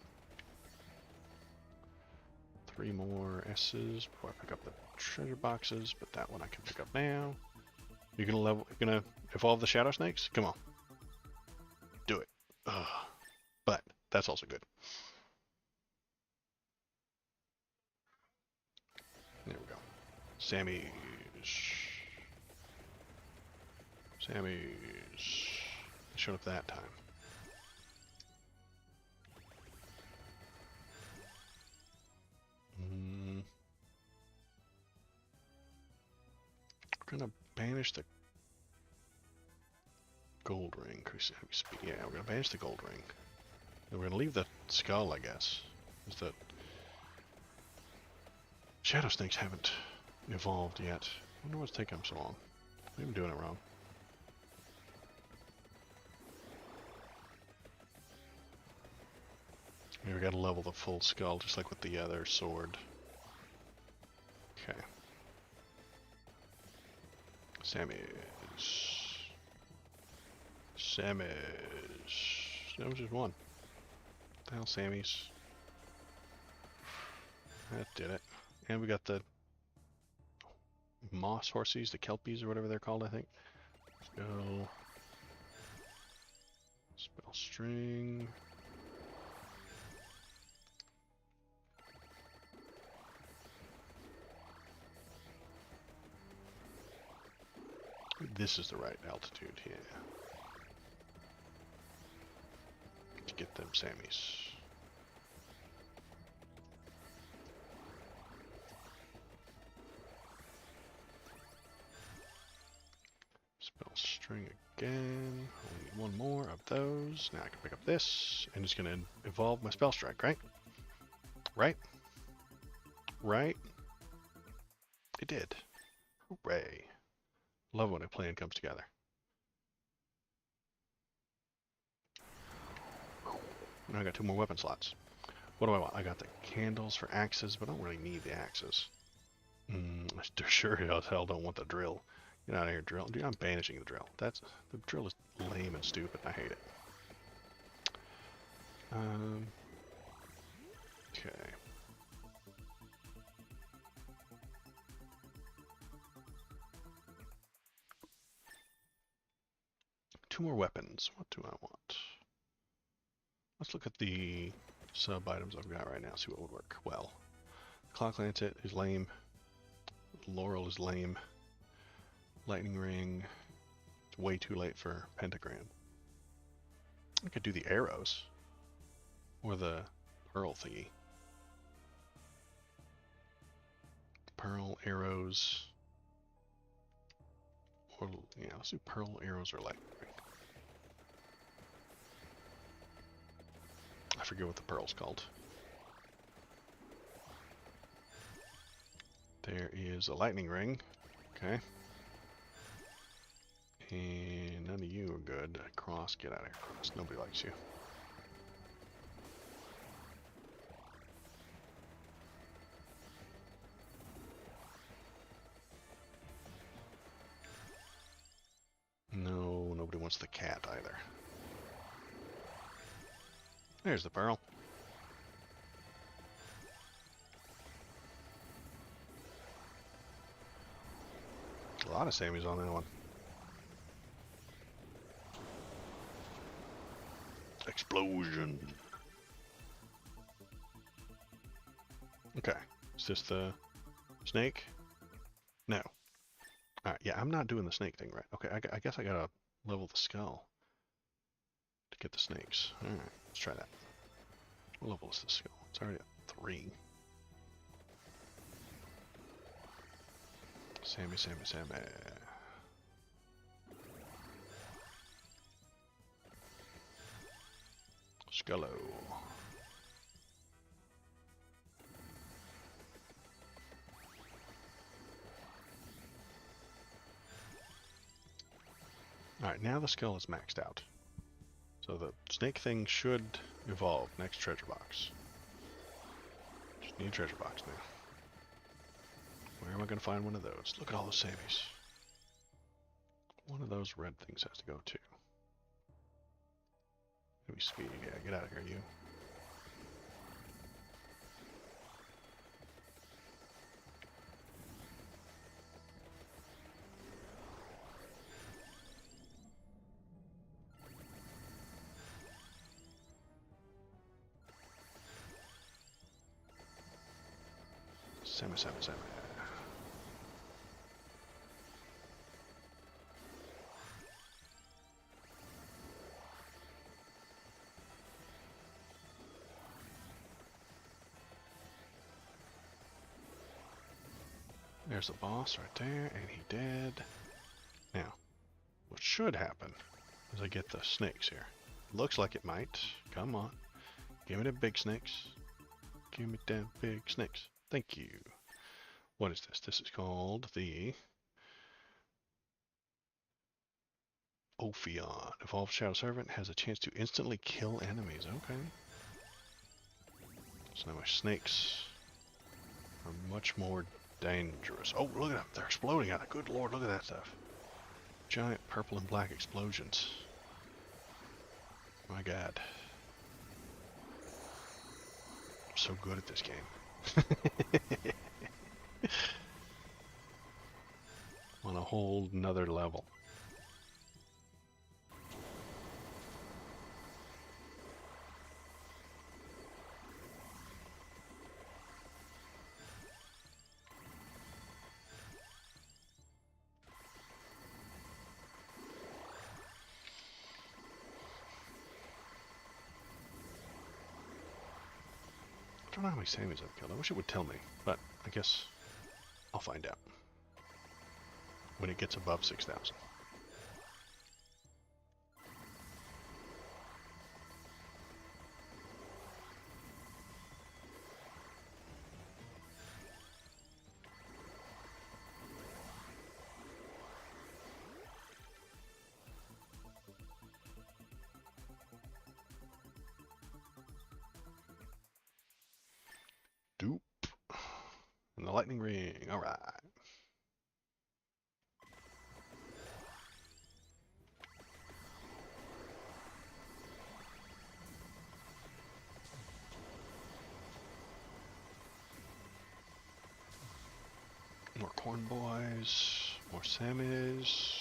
3 more S's before I pick up the treasure boxes, but that one I can pick up now. You're gonna evolve the shadow snakes? Come on. Do it. Ugh. But that's also good. There we go. Sammy's. Showed up that time. We're gonna banish the gold ring. Yeah, we're gonna banish the gold ring. And we're gonna leave the skull, I guess. Is that shadow snakes haven't evolved yet. I wonder what's taking them so long. Maybe I'm doing it wrong. Here we gotta level the full skull, just like with the other sword. Okay. Sammy's. That was just one. What the hell, Sammy's? That did it. And we got the moss horsies, the kelpies, or whatever they're called, I think. Let's go. Spell string. This is the right altitude here. To get them Sammys. Spell string again. Only need one more of those. Now I can pick up this. And it's going to evolve my spell strike, right? Right? Right? It did. Hooray. Love when a plan comes together. Now I got 2 more weapon slots. What do I want? I got the candles for axes, but I don't really need the axes. I sure as hell don't want the drill. Get out of here, drill. Dude, I'm banishing the drill. The drill is lame and stupid. I hate it. Okay. Two more weapons. What do I want? Let's look at the sub items I've got right now. See what would work well. Clock Lancet is lame. Laurel is lame. Lightning Ring. It's way too late for Pentagram. I could do the arrows. Or the pearl thingy. Pearl arrows. Or, yeah, let's do pearl arrows or lightning ring. I forget what the pearl's called. There is a lightning ring. Okay. And none of you are good. Cross, get out of here, Cross. Nobody likes you. No, nobody wants the cat either. There's the pearl. A lot of Sammys on that one. Explosion. Okay. Is this the snake? No. Alright, yeah, I'm not doing the snake thing right. Okay, I guess I gotta level the skull to get the snakes. Alright, let's try that. What level is the skull? It's already at 3. Sammy. Scullo. Alright, now the skull is maxed out. So the snake thing should evolve. Next treasure box. Just need a treasure box now. Where am I going to find one of those? Look at all those Sammys. One of those red things has to go too. Maybe speed. Yeah, get out of here, you. Sammy. There's the boss right there, and he dead. Now, what should happen is I get the snakes here. Looks like it might. Come on. Give me the big snakes. Give me them big snakes. Thank you. What is this? This is called the Ophion. Evolved Shadow Servant has a chance to instantly kill enemies. Okay. So now my snakes are much more dangerous. Oh, look at them. They're exploding out of. Good lord, look at that stuff. Giant purple and black explosions. My god. I'm so good at this game. On a whole nother level. I don't know how many Sammys I've killed. I wish it would tell me, but I guess I'll find out when it gets above 6,000. Doop. And the lightning ring. Alright. More corn boys. More Sammys.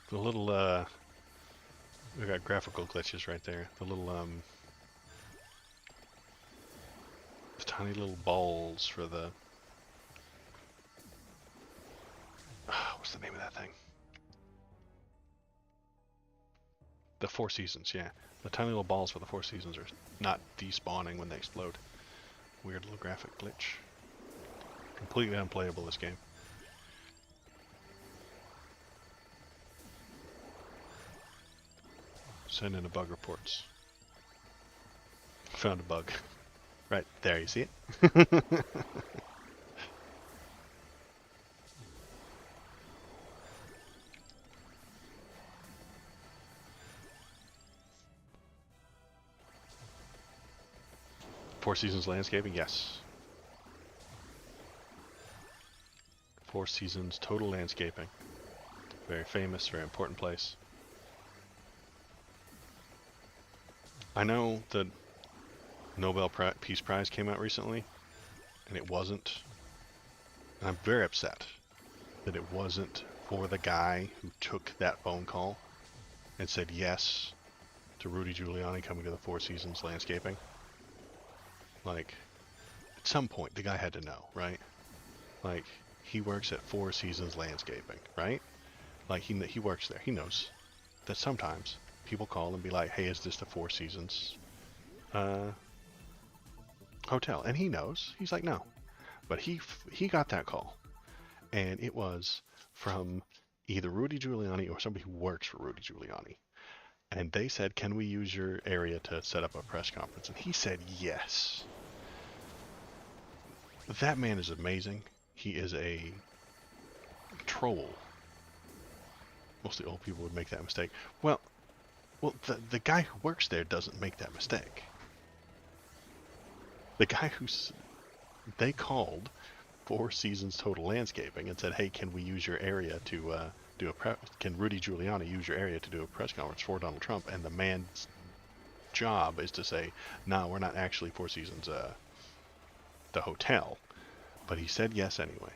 The little, we got graphical glitches right there. The little, the tiny little balls for the, what's the name of that thing? The Four Seasons, yeah. The tiny little balls for the Four Seasons are not despawning when they explode. Weird little graphic glitch. Completely unplayable, this game. Send in a bug reports. Found a bug. Right there, you see it? Four Seasons landscaping, yes. Four Seasons total landscaping. Very famous, very important place. I know the Nobel Peace Prize came out recently, and it wasn't. And I'm very upset that it wasn't for the guy who took that phone call and said yes to Rudy Giuliani coming to the Four Seasons landscaping. Like, at some point the guy had to know, right? Like, he works at Four Seasons Landscaping, right? Like, he works there. He knows that sometimes people call and be like, hey, is this the Four Seasons uh, hotel? And he knows. He's like, no. But he got that call, and it was from either Rudy Giuliani or somebody who works for Rudy Giuliani. And they said, can we use your area to set up a press conference? And he said yes. That man is amazing. He is a troll. Mostly old people would make that mistake. Well, the guy who works there doesn't make that mistake. The guy they called Four Seasons Total Landscaping and said, hey, can we use your area to can Rudy Giuliani use your area to do a press conference for Donald Trump? And the man's job is to say, no, we're not actually Four Seasons, the hotel. But he said yes anyway,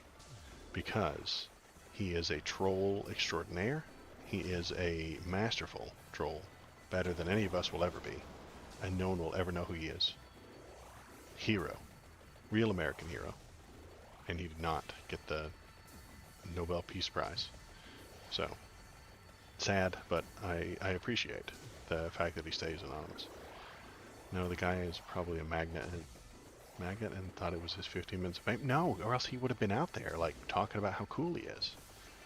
because he is a troll extraordinaire. He is a masterful troll, better than any of us will ever be, and no one will ever know who he is. Hero. Real American hero. And he did not get the Nobel Peace Prize. So, sad, but I appreciate the fact that he stays anonymous. No, the guy is probably a magnet and thought it was his 15 minutes of fame. No, or else he would have been out there, like, talking about how cool he is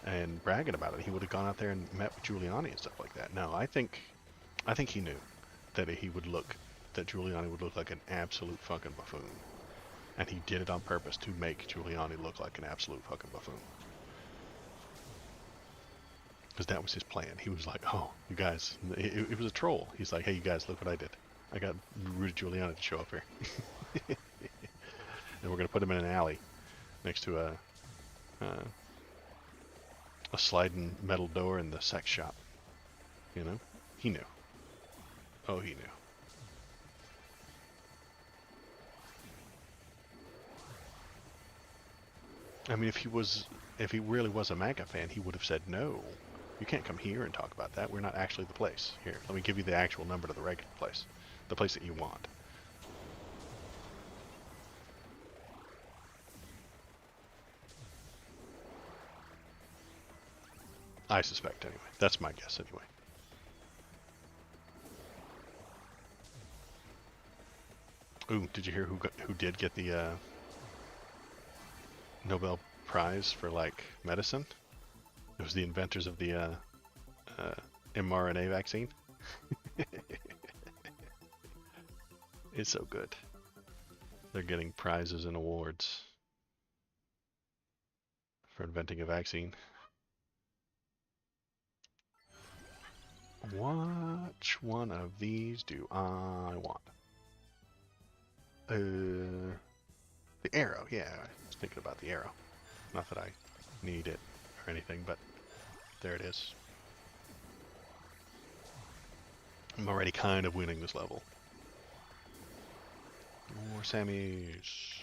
and bragging about it. He would have gone out there and met with Giuliani and stuff like that. No, I think he knew that that Giuliani would look like an absolute fucking buffoon. And he did it on purpose to make Giuliani look like an absolute fucking buffoon. Because that was his plan. He was like, oh, you guys, it was a troll. He's like, hey, you guys, look what I did. I got Rudy Giuliani to show up here. And we're going to put him in an alley next to a sliding metal door in the sex shop. You know? He knew. Oh, he knew. I mean, if he really was a MAGA fan, he would have said, no, you can't come here and talk about that. We're not actually the place. Here, let me give you the actual number to the regular place. The place that you want. I suspect, anyway. That's my guess, anyway. Ooh, did you hear who did get the Nobel Prize for, like, medicine? It was the inventors of the mRNA vaccine. It's so good. They're getting prizes and awards for inventing a vaccine. Which one of these do I want? The arrow, yeah. I was thinking about the arrow. Not that I need it or anything, but there it is. I'm already kind of winning this level. More Sammys.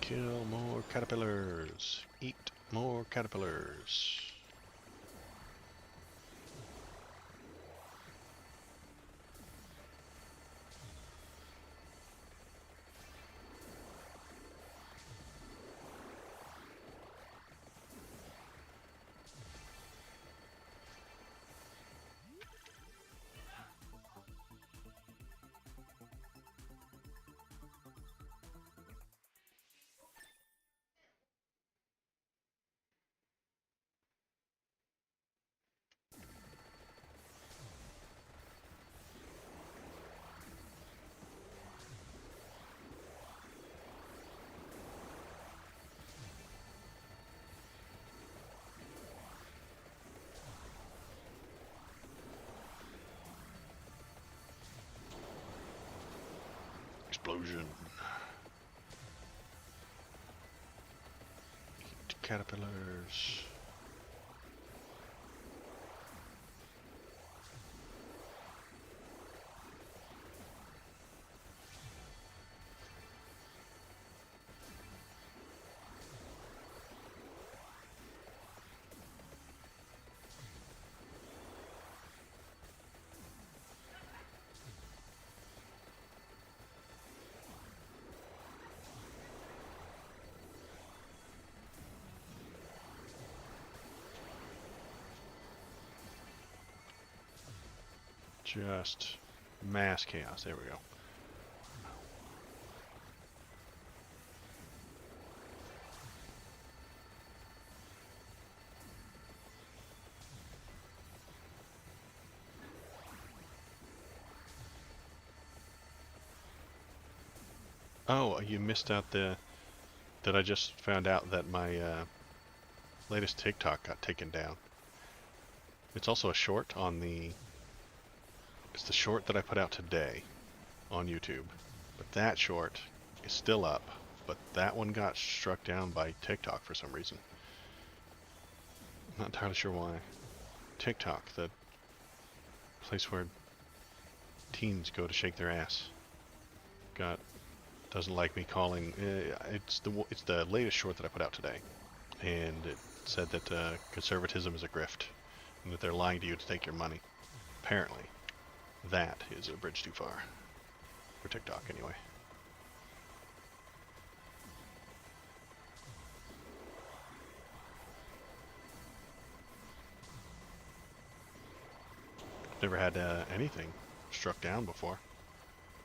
Kill more caterpillars. Eat more caterpillars. Explosion. Eat caterpillars. Just mass chaos. There we go. Oh, you missed out that I just found out that my latest TikTok got taken down. It's also a short on it's the short that I put out today on YouTube. But that short is still up, but that one got struck down by TikTok for some reason. I'm not entirely sure why. TikTok, the place where teens go to shake their ass, doesn't like me calling. It's the latest short that I put out today, and it said that conservatism is a grift, and that they're lying to you to take your money. Apparently, that is a bridge too far for TikTok, anyway. Never had anything struck down before.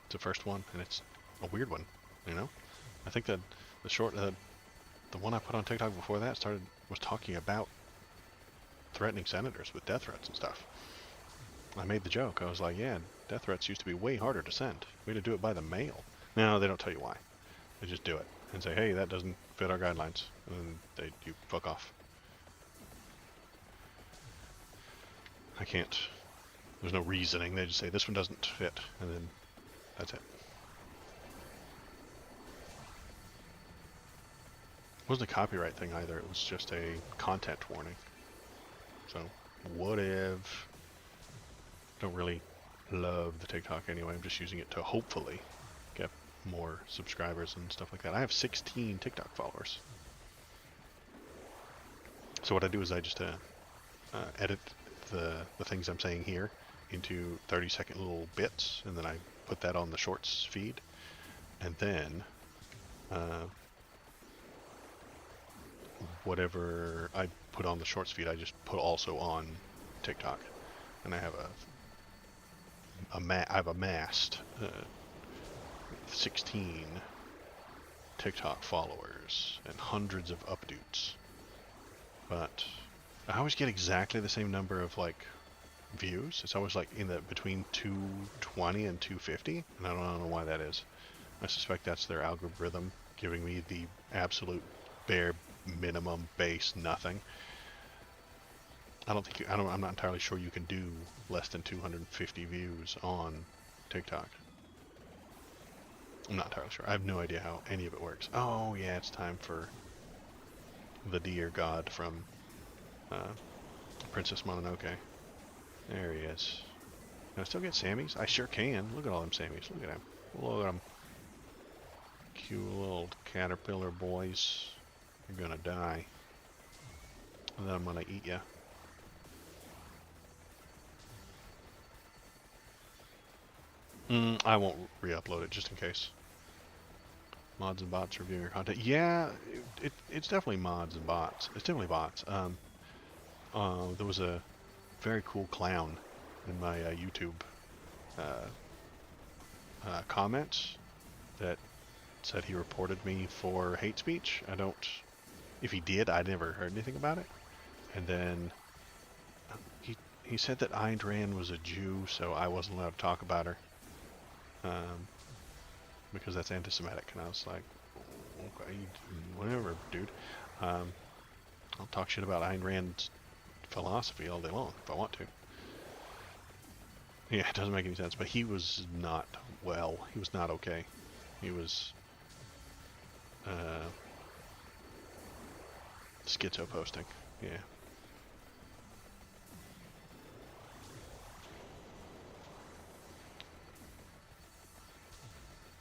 It's the first one, and it's a weird one, you know? I think that the short, the one I put on TikTok before that was talking about threatening senators with death threats and stuff. I made the joke. I was like, yeah, death threats used to be way harder to send. We had to do it by the mail. No, they don't tell you why. They just do it and say, hey, that doesn't fit our guidelines. And then you fuck off. I can't. There's no reasoning. They just say, this one doesn't fit. And then that's it. It wasn't a copyright thing either. It was just a content warning. So, what if? Don't really love the TikTok anyway. I'm just using it to hopefully get more subscribers and stuff like that. I have 16 TikTok followers. So what I do is I just edit the things I'm saying here into 30-second little bits, and then I put that on the shorts feed, and then whatever I put on the shorts feed, I just put also on TikTok, and I have I've amassed 16 TikTok followers and hundreds of updates, but I always get exactly the same number of like views. It's always like in the between 220 and 250, and I don't know why that is. I suspect that's their algorithm giving me the absolute bare minimum base nothing. I'm not entirely sure you can do less than 250 views on TikTok. I'm not entirely sure. I have no idea how any of it works. Oh yeah, it's time for the deer god from Princess Mononoke. There he is. Can I still get Sammys? I sure can. Look at all them Sammys. Look at them. Look at them. Cute little caterpillar boys. You're gonna die. And then I'm gonna eat ya. I won't re-upload it just in case. Mods and bots reviewing your content. Yeah, it's definitely mods and bots. It's definitely bots. There was a very cool clown in my YouTube comments that said he reported me for hate speech. If he did, I never heard anything about it. And then he said that Ayn Rand was a Jew, so I wasn't allowed to talk about her. Because that's anti-Semitic, and I was like, okay, whatever, dude. I'll talk shit about Ayn Rand's philosophy all day long if I want to. Yeah, it doesn't make any sense, but he was not well. He was not okay. He was schizo posting. Yeah.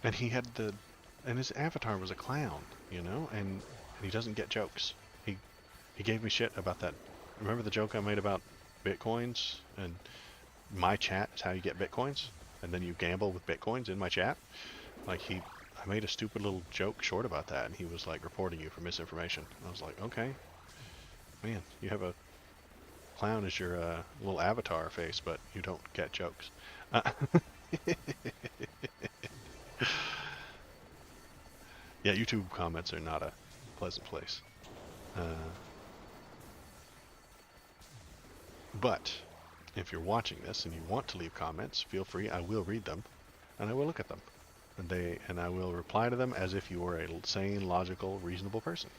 And and his avatar was a clown, you know, and he doesn't get jokes. He gave me shit about that. Remember the joke I made about Bitcoins and my chat is how you get Bitcoins, and then you gamble with Bitcoins in my chat? Like I made a stupid little joke short about that, and he was like reporting you for misinformation. I was like, okay, man, you have a Clown is your little avatar face, but you don't get jokes. Yeah, YouTube comments are not a pleasant place. But if you're watching this and you want to leave comments, feel free. I will read them, and I will look at them, and I will reply to them as if you were a sane, logical, reasonable person.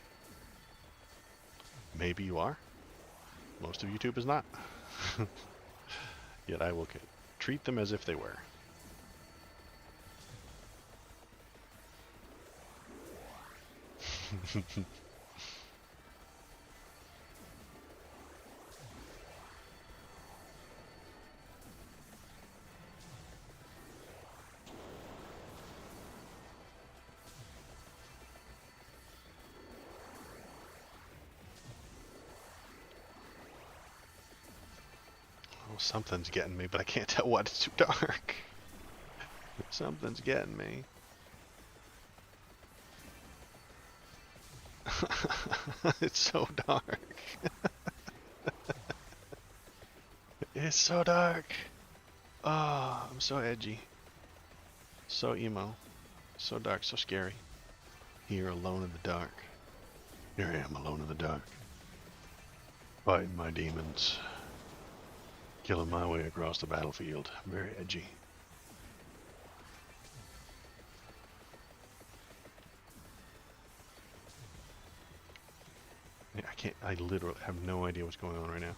Maybe you are. Most of YouTube is not. Yet I will treat them as if they were. Oh, something's getting me, but I can't tell what. It's too dark. Something's getting me. It's so dark. It's so dark. Oh, I'm so edgy. So emo. So dark, so scary. Here alone in the dark. Here I am alone in the dark. Fighting my demons. Killing my way across the battlefield. Very edgy. I literally have no idea what's going on right now.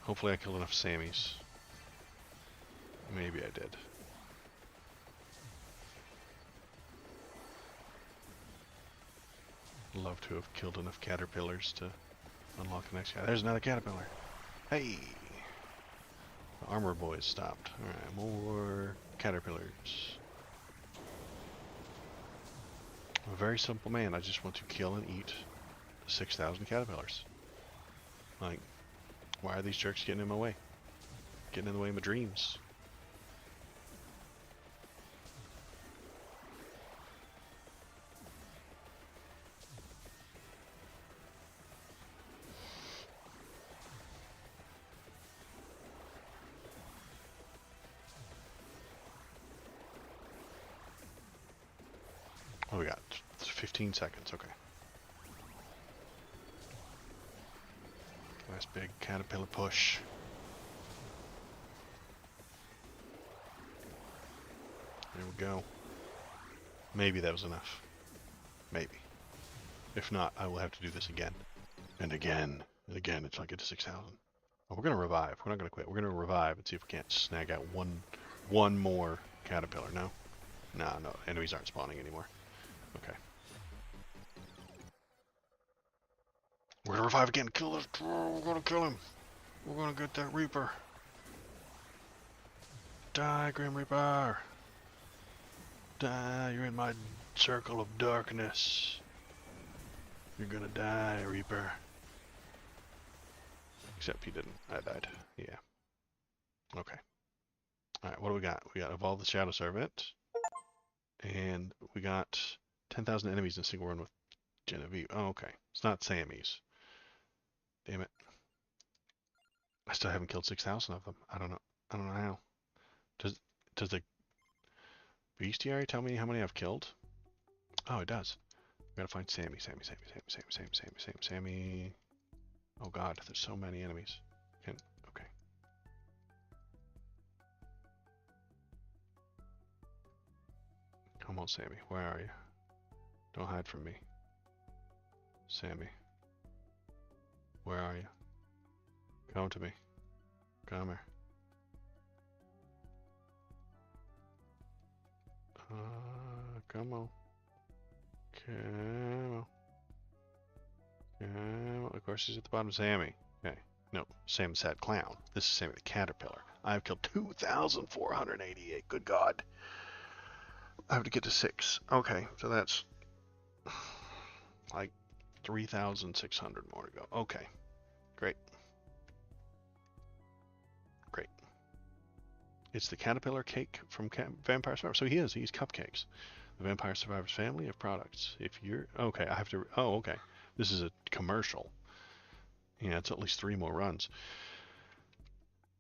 Hopefully I killed enough Sammys. Maybe I did. Love to have killed enough caterpillars to unlock the next guy. There's another caterpillar. Hey! The armor boys stopped. Alright, more caterpillars. I'm a very simple man. I just want to kill and eat 6,000 caterpillars. Like, why are these jerks getting in my way? Getting in the way of my dreams. Oh, we got 15 seconds. Okay. Nice big caterpillar push. There we go. Maybe that was enough. Maybe. If not, I will have to do this again. And again. And again until I get to 6,000. Oh, we're going to revive. We're not going to quit. We're going to revive and see if we can't snag out one more caterpillar. No? No, enemies aren't spawning anymore. Okay. We're going to revive again. Kill this. We're going to kill him. We're going to get that Reaper. Die, Grim Reaper. Die, you're in my circle of darkness. You're gonna die, Reaper. Except he didn't. I died. Yeah. Okay. Alright, what do we got? We got Evolve the Shadow Servant. And we got 10,000 enemies in a single run with Genevieve. Oh, okay. It's not Sammy's. Damn it. I still haven't killed 6,000 of them. I don't know. I don't know how. Does the bestiary tell me how many I've killed? Oh, it does. We gotta find Sammy. Sammy. Oh god, there's so many enemies. Okay. Come on, Sammy. Where are you? Don't hide from me. Sammy. Where are you? Come to me. Come here. Come on. Come on. Come on. Of course, she's at the bottom. Sammy. Okay. No, Sam the Sad Clown. This is Sammy the Caterpillar. I've killed 2,488. Good God. I have to get to 6. Okay, so that's like 3,600 more to go. Okay. Great. Great. It's the Caterpillar Cake from Vampire Survivor. So he's cupcakes. The Vampire Survivors family of products. If you're okay, I have to. Oh, okay. This is a commercial. Yeah, it's at least 3 more runs.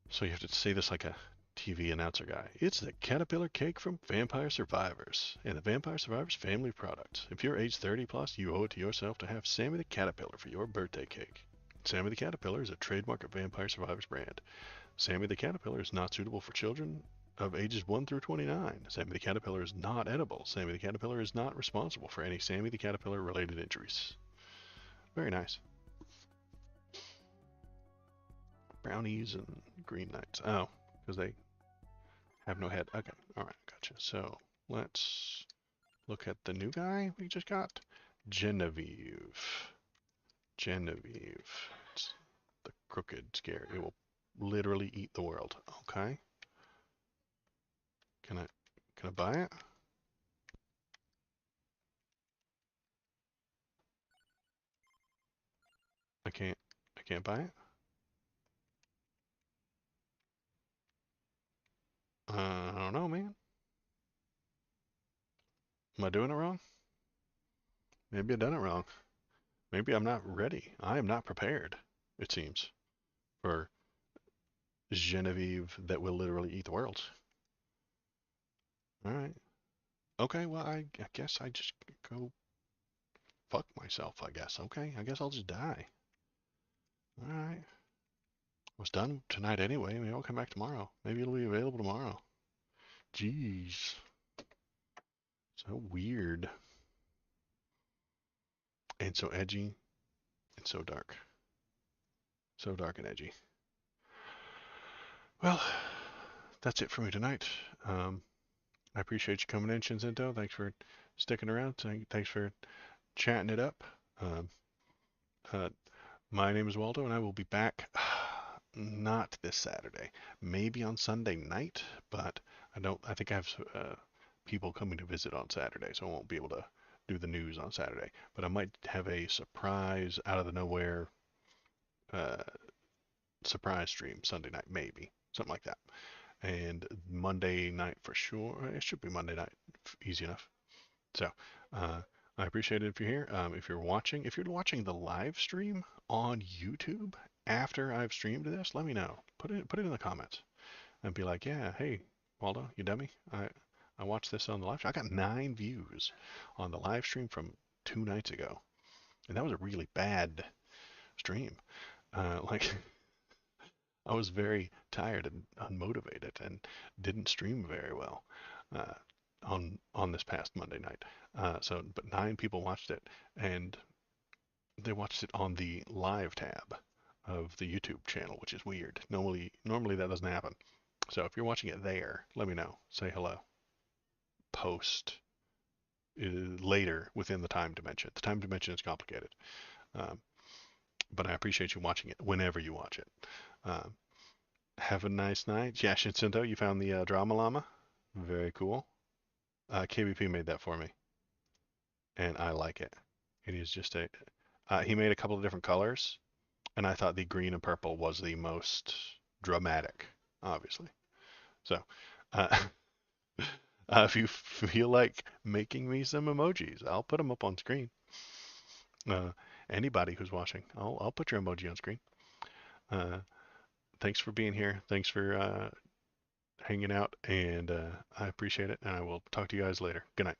So you have to say this like a TV announcer guy. It's the caterpillar cake from Vampire Survivors and the Vampire Survivors family of products. If you're age 30 plus, you owe it to yourself to have Sammy the Caterpillar for your birthday cake. Sammy the Caterpillar is a trademark of Vampire Survivors brand. Sammy the Caterpillar is not suitable for children of ages 1 through 29. Sammy the Caterpillar is not edible. Sammy the Caterpillar is not responsible for any Sammy the Caterpillar related injuries. Very nice. Brownies and green knights. Oh, because they have no head. Okay, alright, gotcha. So let's look at the new guy we just got. Genevieve. Genevieve. It's the crooked scare. It will literally eat the world. Okay. Can I buy it? I can't buy it? I don't know, man. Am I doing it wrong? Maybe I done it wrong. Maybe I'm not ready. I am not prepared, it seems, for Genevieve that will literally eat the world. Alright. Okay, well, I guess I just go fuck myself, I guess. Okay, I guess I'll just die. Alright. Was done tonight anyway. Maybe I'll come back tomorrow. Maybe it'll be available tomorrow. Jeez. So weird. And so edgy and so dark. So dark and edgy. Well, that's it for me tonight. I appreciate you coming in, Shinzento. Thanks for sticking around. Thanks for chatting it up. Um, uh, my name is Waldo, and I will be back not this Saturday. Maybe on Sunday night, but I don't. I think I have people coming to visit on Saturday, so I won't be able to do the news on Saturday. But I might have a surprise out of the nowhere uh, surprise stream Sunday night, maybe something like that. And Monday night for sure. It should be Monday night, easy enough. So uh, I appreciate it if you're here. If you're watching the live stream on YouTube after I've streamed this, let me know. Put it in the comments and be like, yeah, hey, Waldo, you dummy. I watched this on the live stream. I got 9 views on the live stream from 2 nights ago, and that was a really bad stream. Like I was very tired and unmotivated and didn't stream very well uh, on this past Monday night. But 9 people watched it, and they watched it on the live tab of the YouTube channel, which is weird. Normally that doesn't happen. So if you're watching it there, let me know. Say hello. Post later within the time dimension. The time dimension is complicated, um, but I appreciate you watching it whenever you watch it. Um, have a nice night. Yeah, Shinsundo, you found the drama llama. Very cool. KBP made that for me, and I like it. It is just a. He made a couple of different colors, and I thought the green and purple was the most dramatic, obviously. So, uh, if you feel like making me some emojis, I'll put them up on screen. Uh, Anybody who's watching, I'll put your emoji on screen. Uh, Thanks for being here. Thanks for hanging out, and I appreciate it. And I will talk to you guys later. Good night.